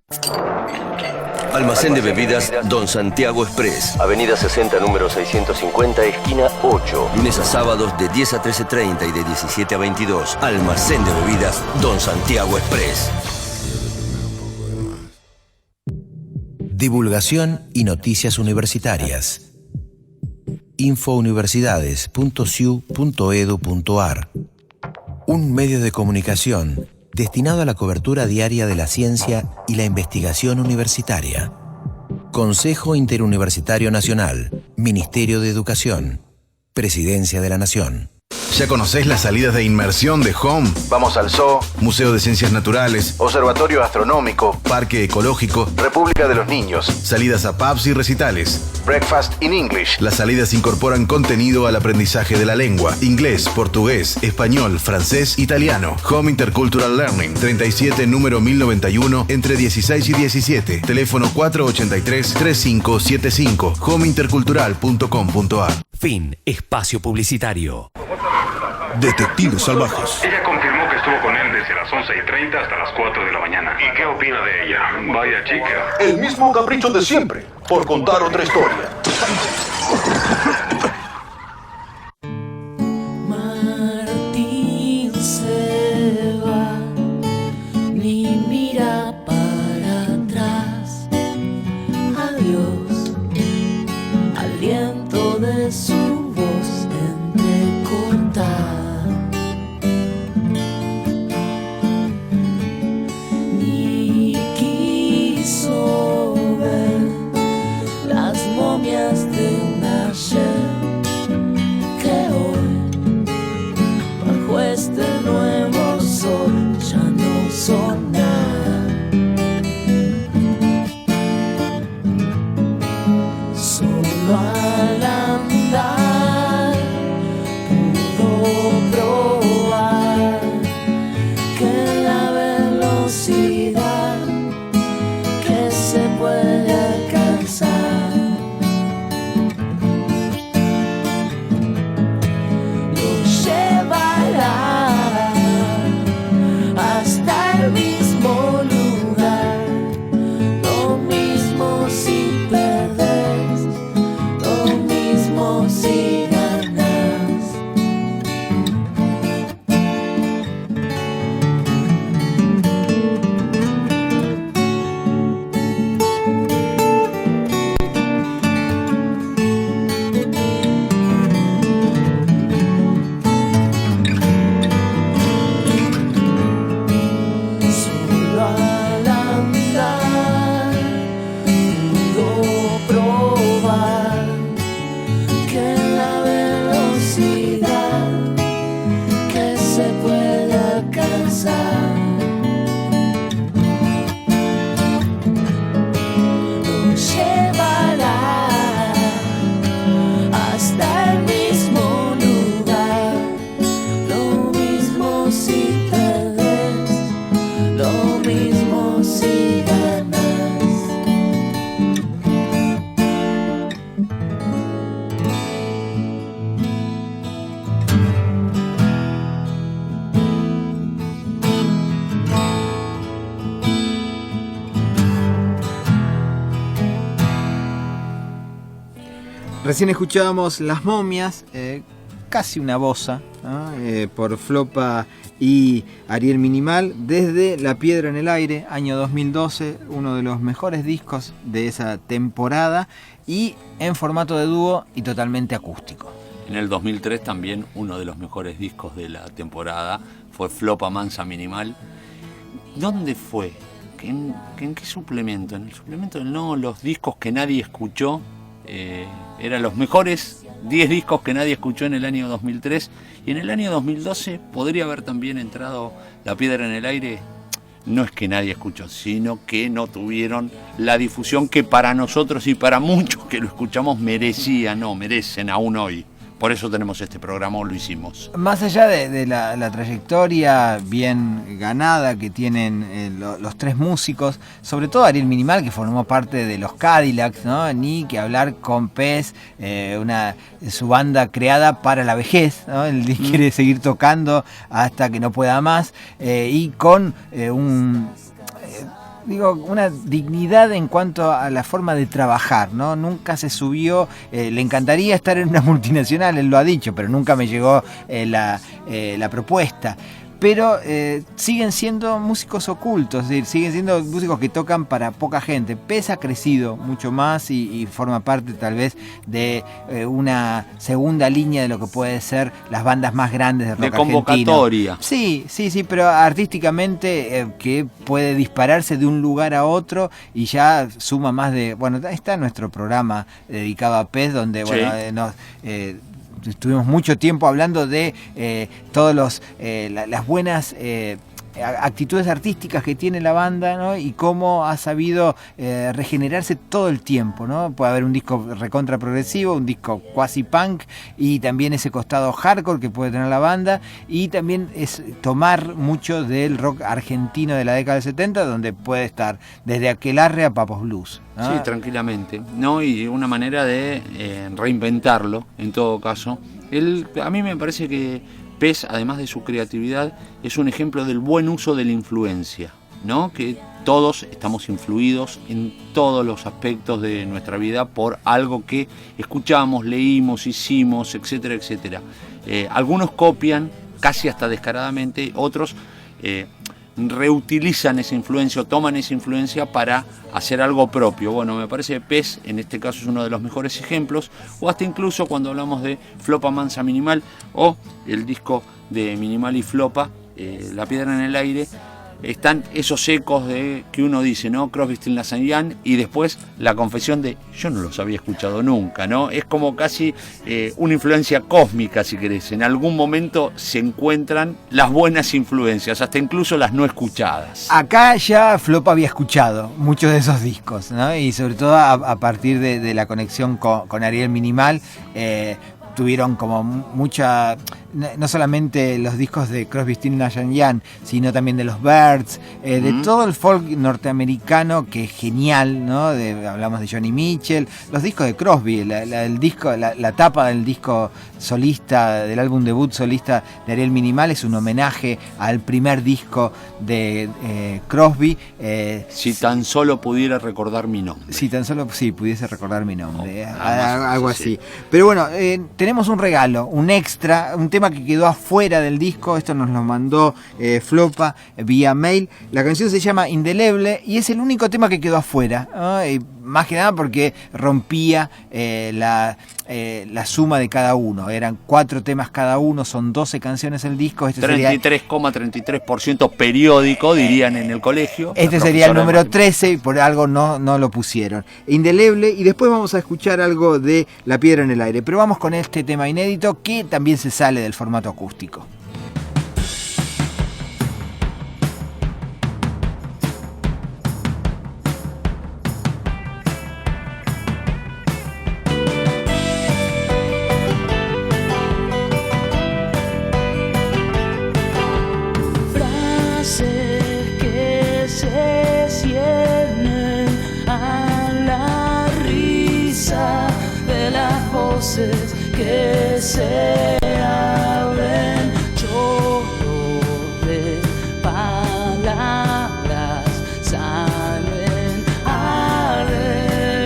Almacén de bebidas Don Santiago Express. Avenida 60, número 650, esquina 8. Lunes a sábados de 10 a 13:30 y de 17 a 22. Almacén de bebidas Don Santiago Express. Divulgación y noticias universitarias. infouniversidades.ciu.edu.ar. Un medio de comunicación destinado a la cobertura diaria de la ciencia y la investigación universitaria. Consejo Interuniversitario Nacional, Ministerio de Educación, Presidencia de la Nación. ¿Ya conocés las salidas de inmersión de Home? Vamos al Zoo, Museo de Ciencias Naturales, Observatorio Astronómico, Parque Ecológico, República de los Niños, salidas a pubs y recitales. Breakfast in English. Las salidas incorporan contenido al aprendizaje de la lengua: inglés, portugués, español, francés, italiano. Home Intercultural Learning, 37, número 1091, entre 16 y 17. Teléfono 483-3575. homeintercultural.com.ar. Fin. Espacio publicitario. Detectives Salvajes. Ella confirmó que estuvo con él desde las 11:30 hasta las 4 de la mañana. ¿Y qué opina de ella? Vaya chica. El mismo capricho de siempre, por contar otra historia. Martín se va, ni mira para atrás. Adiós, aliento de su voz entrecortada. Ni quiso ver las momias de Recién escuchábamos Las Momias, casi una bossa, ¿no? Por Flopa y Ariel Minimal, desde La Piedra en el Aire, año 2012, uno de los mejores discos de esa temporada y en formato de dúo y totalmente acústico. En el 2003 también uno de los mejores discos de la temporada fue Flopa Mansa Minimal. ¿Dónde fue? ¿En qué suplemento? En el suplemento del No, los discos que nadie escuchó, eran los mejores 10 discos que nadie escuchó en el año 2003, y en el año 2012 podría haber también entrado La Piedra en el Aire. No es que nadie escuchó, sino que no tuvieron la difusión que para nosotros y para muchos que lo escuchamos merecen aún hoy. Por eso tenemos este programa, lo hicimos. Más allá de la trayectoria bien ganada que tienen los tres músicos, sobre todo Ariel Minimal, que formó parte de los Cadillacs, ¿no? Ni que hablar con Pez, su banda creada para la vejez, ¿no? Él quiere seguir tocando hasta que no pueda más, y con una dignidad en cuanto a la forma de trabajar, ¿no? Nunca se subió, le encantaría estar en una multinacional, él lo ha dicho, pero nunca me llegó la propuesta. Pero siguen siendo músicos ocultos, es decir, siguen siendo músicos que tocan para poca gente. Pez ha crecido mucho más y forma parte tal vez de una segunda línea de lo que puede ser las bandas más grandes de rock argentino. De convocatoria. Sí, pero artísticamente que puede dispararse de un lugar a otro y ya suma más de... Bueno, está nuestro programa dedicado a Pez, donde estuvimos mucho tiempo hablando de todas las buenas actitudes artísticas que tiene la banda, ¿no? Y cómo ha sabido regenerarse todo el tiempo, ¿no? Puede haber un disco recontra progresivo, un disco quasi punk y también ese costado hardcore que puede tener la banda, y también es tomar mucho del rock argentino de la década del 70, donde puede estar desde Aquelarre a Papos Blues, ¿no? Sí, tranquilamente, ¿no? Y una manera de reinventarlo, en todo caso. A mí me parece que Pez, además de su creatividad, es un ejemplo del buen uso de la influencia, ¿no? Que todos estamos influidos en todos los aspectos de nuestra vida por algo que escuchamos, leímos, hicimos, etcétera, etcétera. Algunos copian casi hasta descaradamente, otros reutilizan esa influencia o toman esa influencia para hacer algo propio. Bueno, me parece que Pez en este caso es uno de los mejores ejemplos, o hasta incluso cuando hablamos de Flopa Mansa Minimal o el disco de Minimal y Flopa, La Piedra en el Aire, están esos ecos de que uno dice, ¿no? Crosby, Stills, Nash & Young, y después la confesión de yo no los había escuchado nunca, ¿no? Es como casi una influencia cósmica, si querés. En algún momento se encuentran las buenas influencias, hasta incluso las no escuchadas. Acá ya Flopa había escuchado muchos de esos discos, ¿no? Y sobre todo a partir de la conexión con Ariel Minimal, tuvieron como mucha, no solamente los discos de Crosby, Stills, Nash & Young, sino también de los Byrds, de todo el folk norteamericano, que es genial, ¿no? Hablamos de Johnny Mitchell, los discos de Crosby, la tapa del disco solista, del álbum debut solista de Ariel Minimal, es un homenaje al primer disco de Crosby. Si tan solo pudiera recordar mi nombre. Si tan solo pudiese recordar mi nombre, además, algo sí, así. sí. Pero bueno, tenemos un regalo, un extra, un tema que quedó afuera del disco. Esto nos lo mandó Flopa vía mail. La canción se llama Indeleble y es el único tema que quedó afuera, ¿no? Y más que nada porque rompía la suma de cada uno. Eran 4 temas cada uno, son 12 canciones el disco. 33,33% periódico, dirían en el colegio. Este sería el número 13 y por algo no lo pusieron. Indeleble, y después vamos a escuchar algo de La Piedra en el Aire. Pero vamos con este tema inédito que también se sale del formato acústico. Que se abren, chorro de palabras salen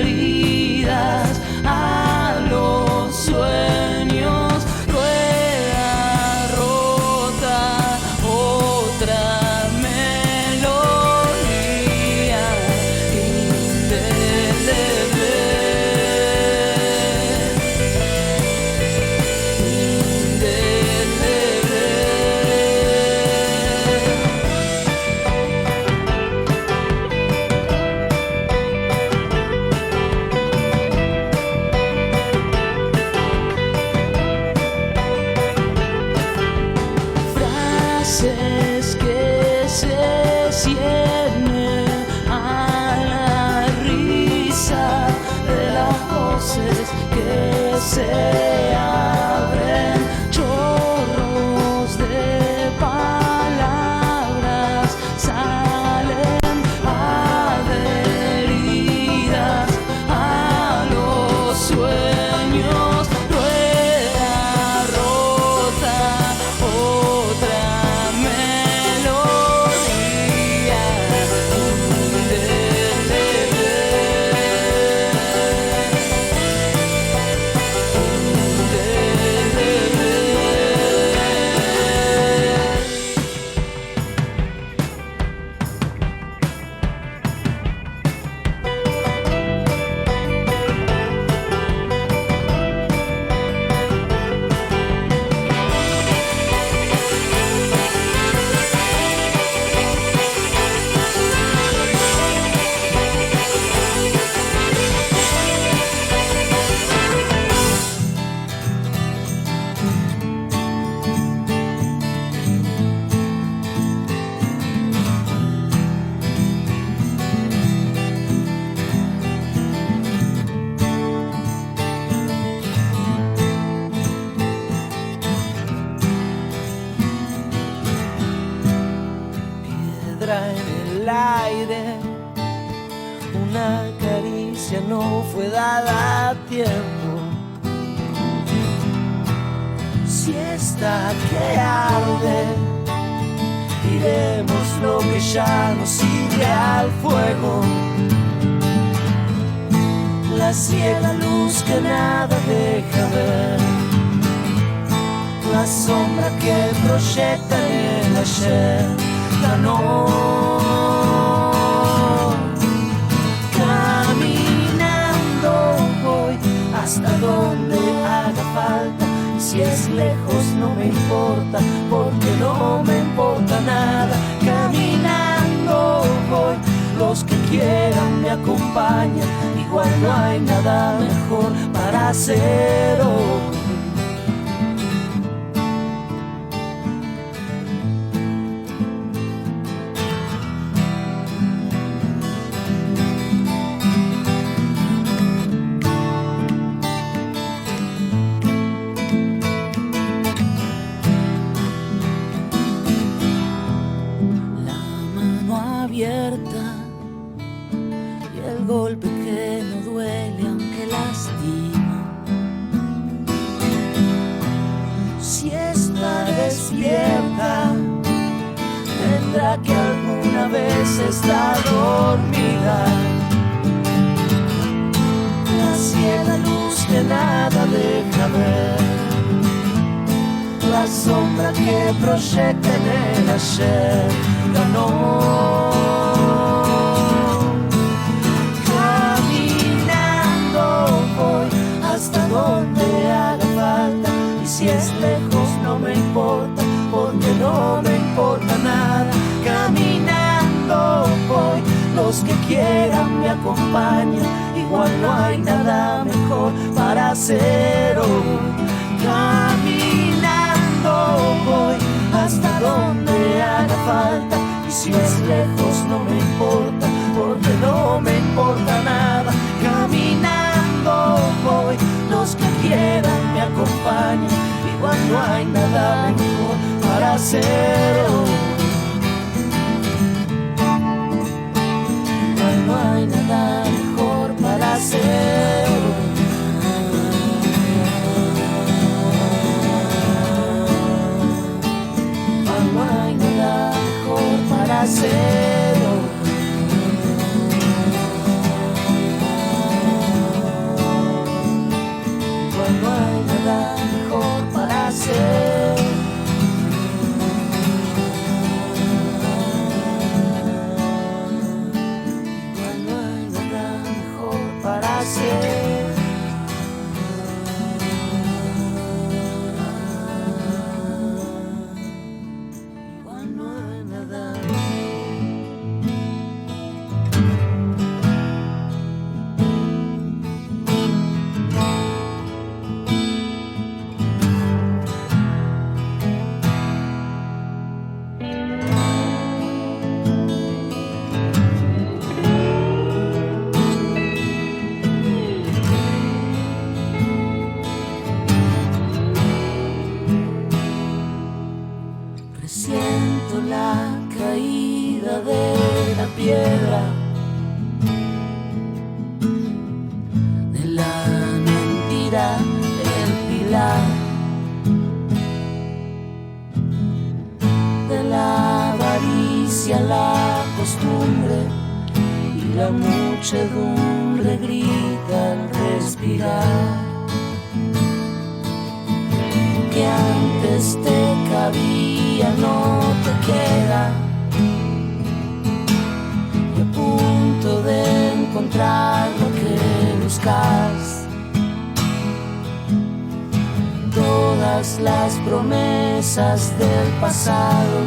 heridas a los se abren chorros de palabras, salen adheridas a los sueños. Rueda rota, otra melodía. Piedra en el aire, una caricia no fue dada a tiempo. Si está que arde, diremos lo que ya no sigue al fuego. La ciega luz que nada deja ver, la sombra que proyecta en el ayer. Ganó. Caminando voy hasta donde haga falta, y si es lejos no me importa, porque no me importa nada. Caminando voy, los que quieran me acompañan, igual no hay nada mejor para hacer hoy. Y el golpe que no duele aunque lastima. Si está despierta, tendrá que alguna vez estar dormida. La ciega luz que nada deja ver, la sombra que proyecta en el ayer. Ganó. Caminando voy hasta donde haga falta, y si es lejos no me importa, porque no me importa nada. Caminando voy, los que quieran me acompañan, igual no hay nada mejor para hacer hoy. Caminando voy hasta donde haga falta, y si es lejos no me importa, porque no me importa nada. Caminando voy, los que quieran me acompañan, igual no hay nada mejor para hacer hoy. Igual no hay nada mejor para hacer hoy. No hay nada mejor para hacer hoy. No hay nada mejor para hacer. avaricia la costumbre y la muchedumbre grita al respirar. Que antes te cabía no te queda, y a punto de encontrar lo que buscas. Todas las promesas del pasado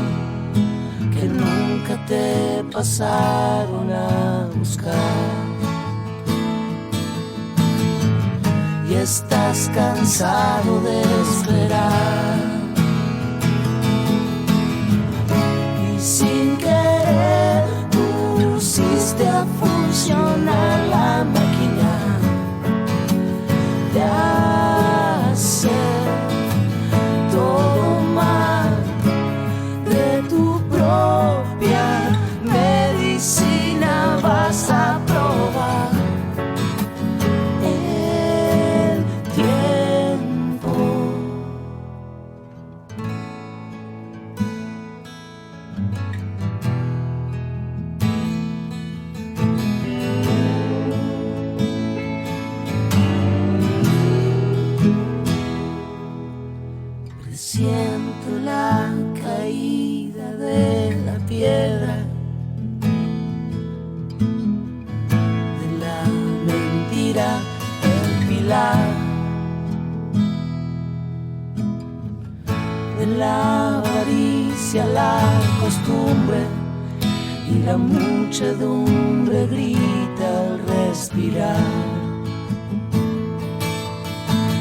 que nunca te pasaron a buscar. Y estás cansado de esperar, y sin querer pusiste a funcionar la máquina de hacer todo mal, de tu propia medicina vas a probar. Siento la caída de la piedra, de la mentira, el pilar, de la avaricia, la costumbre y la muchedumbre grita al respirar.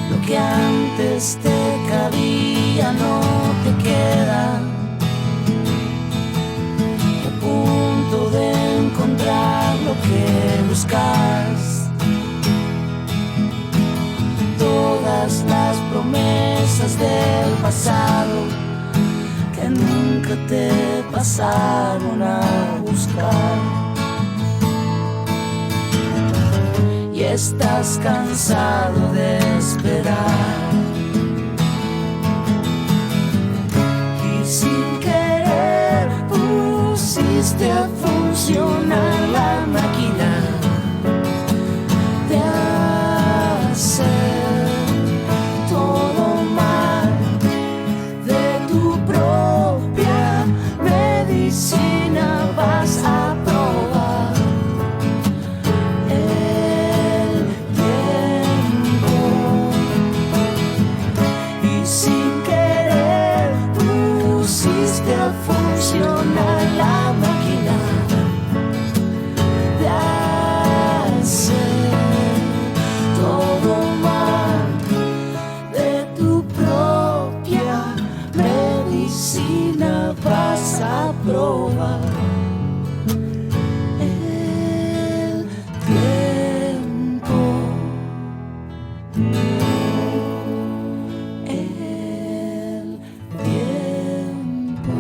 Lo que antes te cabía no te queda, a punto de encontrar lo que buscas. Todas las promesas del pasado que nunca te pasaron a buscar. Y estás cansado de esperar, y sin querer pusiste a funcionar la máquina de hacer todo mal, de tu propia medicina vas a probar. A funcionar la máquina de hacer todo mal, de tu propia medicina vas a probar. El tiempo, el tiempo.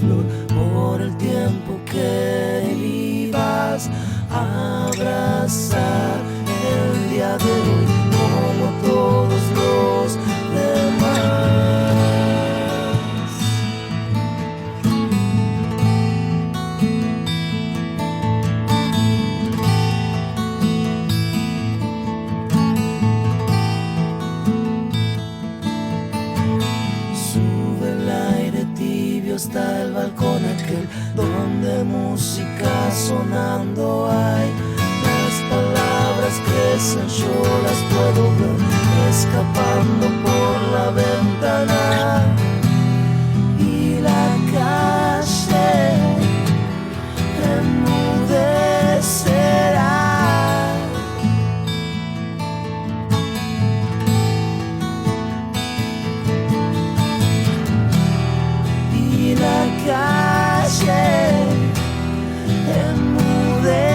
Flor por el tiempo que vivas, abrazar el día de hoy como todos los demás. Sube el aire tibio hasta el balcón aquel donde música sonando hay. Las palabras crecen, yo las puedo ver escapando por la ventana. Y la calle enmudecerá. Y la calle enmudecerá.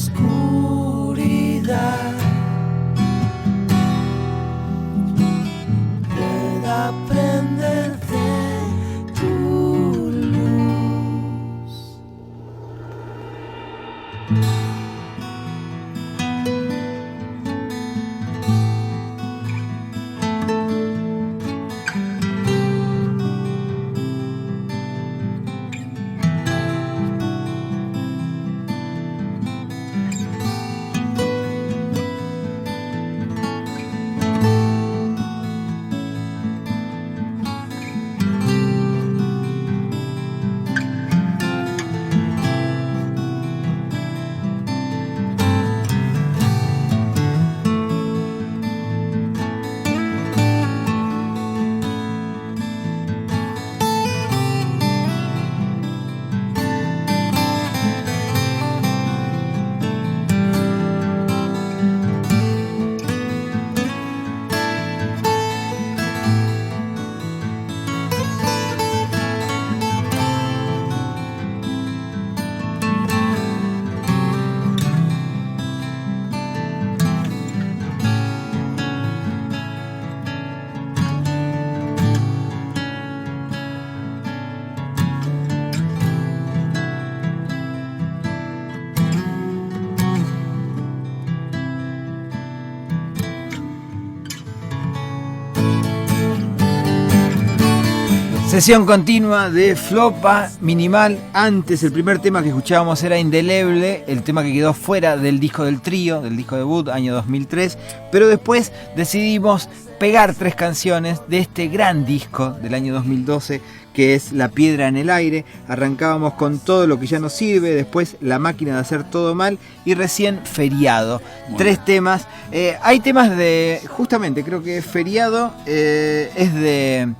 oscuridad pueda prenderte tu luz. Sesión continua de Flopa Minimal. Antes, el primer tema que escuchábamos era Indeleble, el tema que quedó fuera del disco del trío, del disco debut, año 2003. Pero después decidimos pegar 3 canciones de este gran disco del año 2012, que es La Piedra en el Aire. Arrancábamos con Todo lo que ya no sirve, después La Máquina de hacer todo mal y recién Feriado. Bueno. 3 temas. Hay temas de, justamente, creo que Feriado es de...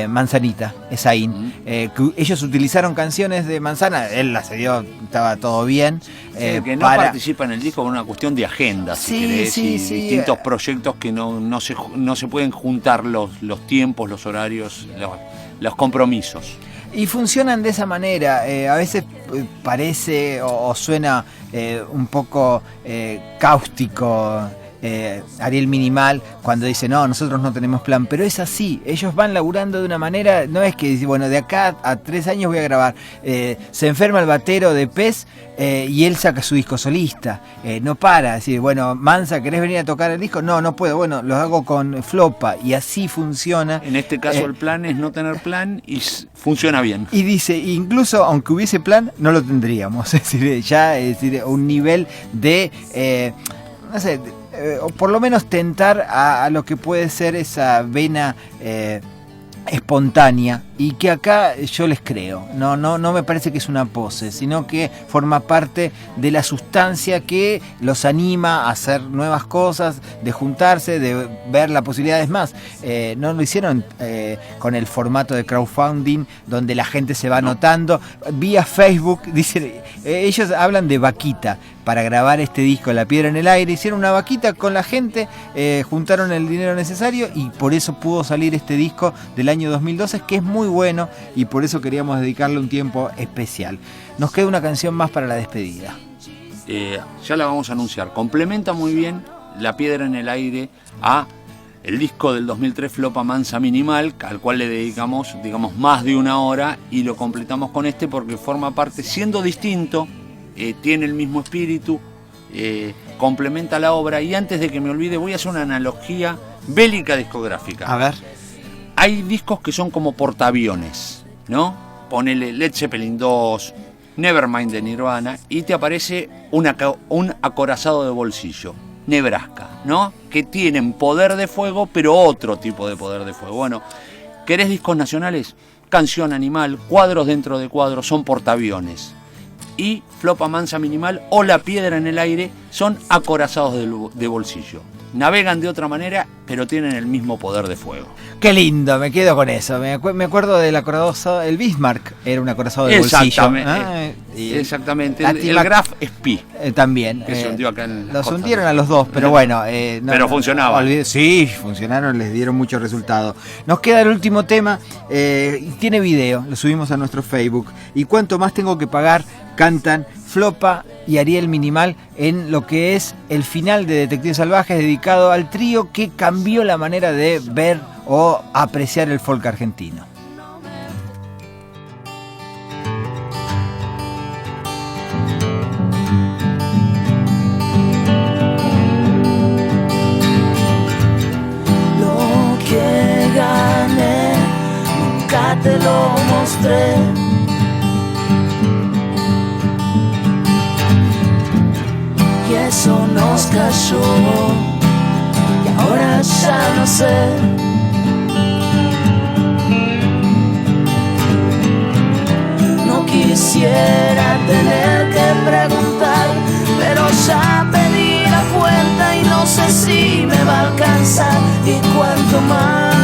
Manzanita, Esaín. Que ellos utilizaron canciones de Manzana, él las dio, estaba todo bien. Que no participa en el disco por una cuestión de agenda, si querés, y distintos proyectos que no se pueden juntar los tiempos, los horarios, los compromisos. Y funcionan de esa manera. A veces parece o suena un poco cáustico Ariel Minimal cuando dice no, nosotros no tenemos plan, pero es así, ellos van laburando de una manera, no es que bueno, de acá a 3 años voy a grabar, se enferma el batero de Pez y él saca su disco solista, no para, decir, bueno, Mansa, ¿querés venir a tocar el disco? No puedo, bueno, lo hago con Flopa, y así funciona. En este caso el plan es no tener plan y funciona bien. Y dice, incluso aunque hubiese plan, no lo tendríamos, es decir, ya un nivel de, no sé, o por lo menos tentar a lo que puede ser esa vena espontánea, y que acá yo les creo, no me parece que es una pose, sino que forma parte de la sustancia que los anima a hacer nuevas cosas, de juntarse, de ver las posibilidades más. No lo hicieron con el formato de crowdfunding donde la gente se va anotando vía Facebook. Dicen, ellos hablan de vaquita para grabar este disco La Piedra en el Aire, hicieron una vaquita con la gente, juntaron el dinero necesario y por eso pudo salir este disco del año 2012, que es muy bueno, y por eso queríamos dedicarle un tiempo especial. Nos queda una canción más para la despedida. Ya la vamos a anunciar. Complementa muy bien La Piedra en el Aire a el disco del 2003 Flopa Mansa Minimal, al cual le dedicamos, digamos, más de 1 hora, y lo completamos con este porque forma parte, siendo distinto, tiene el mismo espíritu, complementa la obra. Y antes de que me olvide, voy a hacer una analogía bélica discográfica. A ver. Hay discos que son como portaaviones, ¿no? Ponele Led Zeppelin 2, Nevermind de Nirvana, y te aparece un acorazado de bolsillo, Nebraska, ¿no? Que tienen poder de fuego, pero otro tipo de poder de fuego. Bueno, ¿querés discos nacionales? Canción Animal, Cuadros dentro de cuadros, son portaaviones. Y Flopa Mansa Minimal o La Piedra en el Aire son acorazados de bolsillo. Navegan de otra manera, pero tienen el mismo poder de fuego. Qué lindo, me quedo con eso. Me acuerdo del acorazado, el Bismarck era un acorazado de bolsillo. Exactamente. El Graf Spee. También. Que se hundió acá en los hundieron a los dos, pero bueno. Pero funcionaba. Sí, funcionaron, les dieron mucho resultado. Nos queda el último tema. Tiene video, lo subimos a nuestro Facebook. ¿Y cuánto más tengo que pagar? Cantan Flopa y Ariel Minimal en lo que es el final de Detectives Salvajes, dedicado al trío que cambió la manera de ver o apreciar el folk argentino. Lo que gané nunca te lo mostré. Y eso nos cayó, y ahora ya no sé. No quisiera tener que preguntar, pero ya pedí la cuenta y no sé si me va a alcanzar. Y cuánto más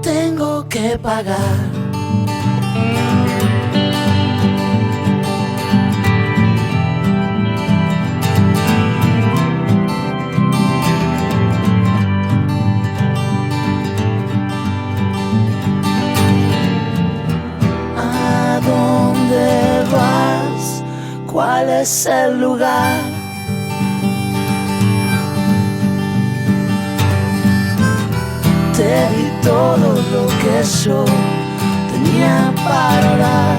tengo que pagar. ¿Cuál es el lugar? Te di todo lo que yo tenía para dar.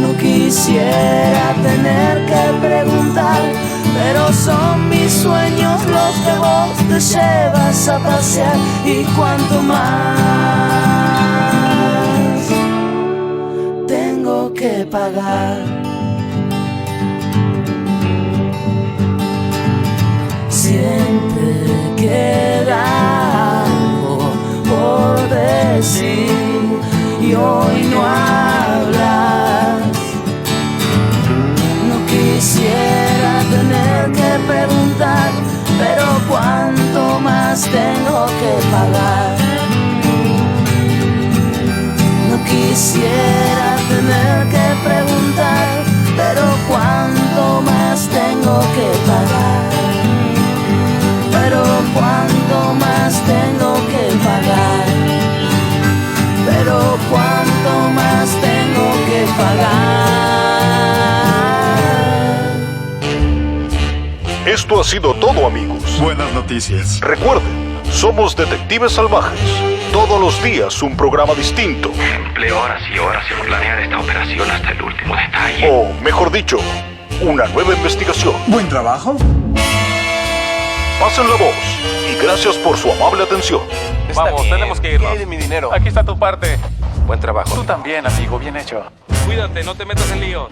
No quisiera tener que preguntar, pero son mis sueños los que vos te llevas a pasear. Y cuanto más tengo que pagar. Siempre queda algo por decir y hoy no hablas. No quisiera tener que preguntar, pero cuánto más tengo que pagar. No quisiera tener que preguntar, pero cuánto más tengo que pagar. Pero cuánto más tengo que pagar. Pero cuánto más tengo que pagar. Esto ha sido todo, amigos. Buenas noticias. Recuerden, somos Detectives Salvajes. Todos los días un programa distinto. Empleo horas y horas en planear esta operación hasta el último detalle. O, mejor dicho, una nueva investigación. Buen trabajo. Pasen la voz y gracias por su amable atención. Vamos, tenemos que irnos. ¿Qué hay de mi dinero? Aquí está tu parte. Buen trabajo. Tú también, amigo, bien hecho. Cuídate, no te metas en lío.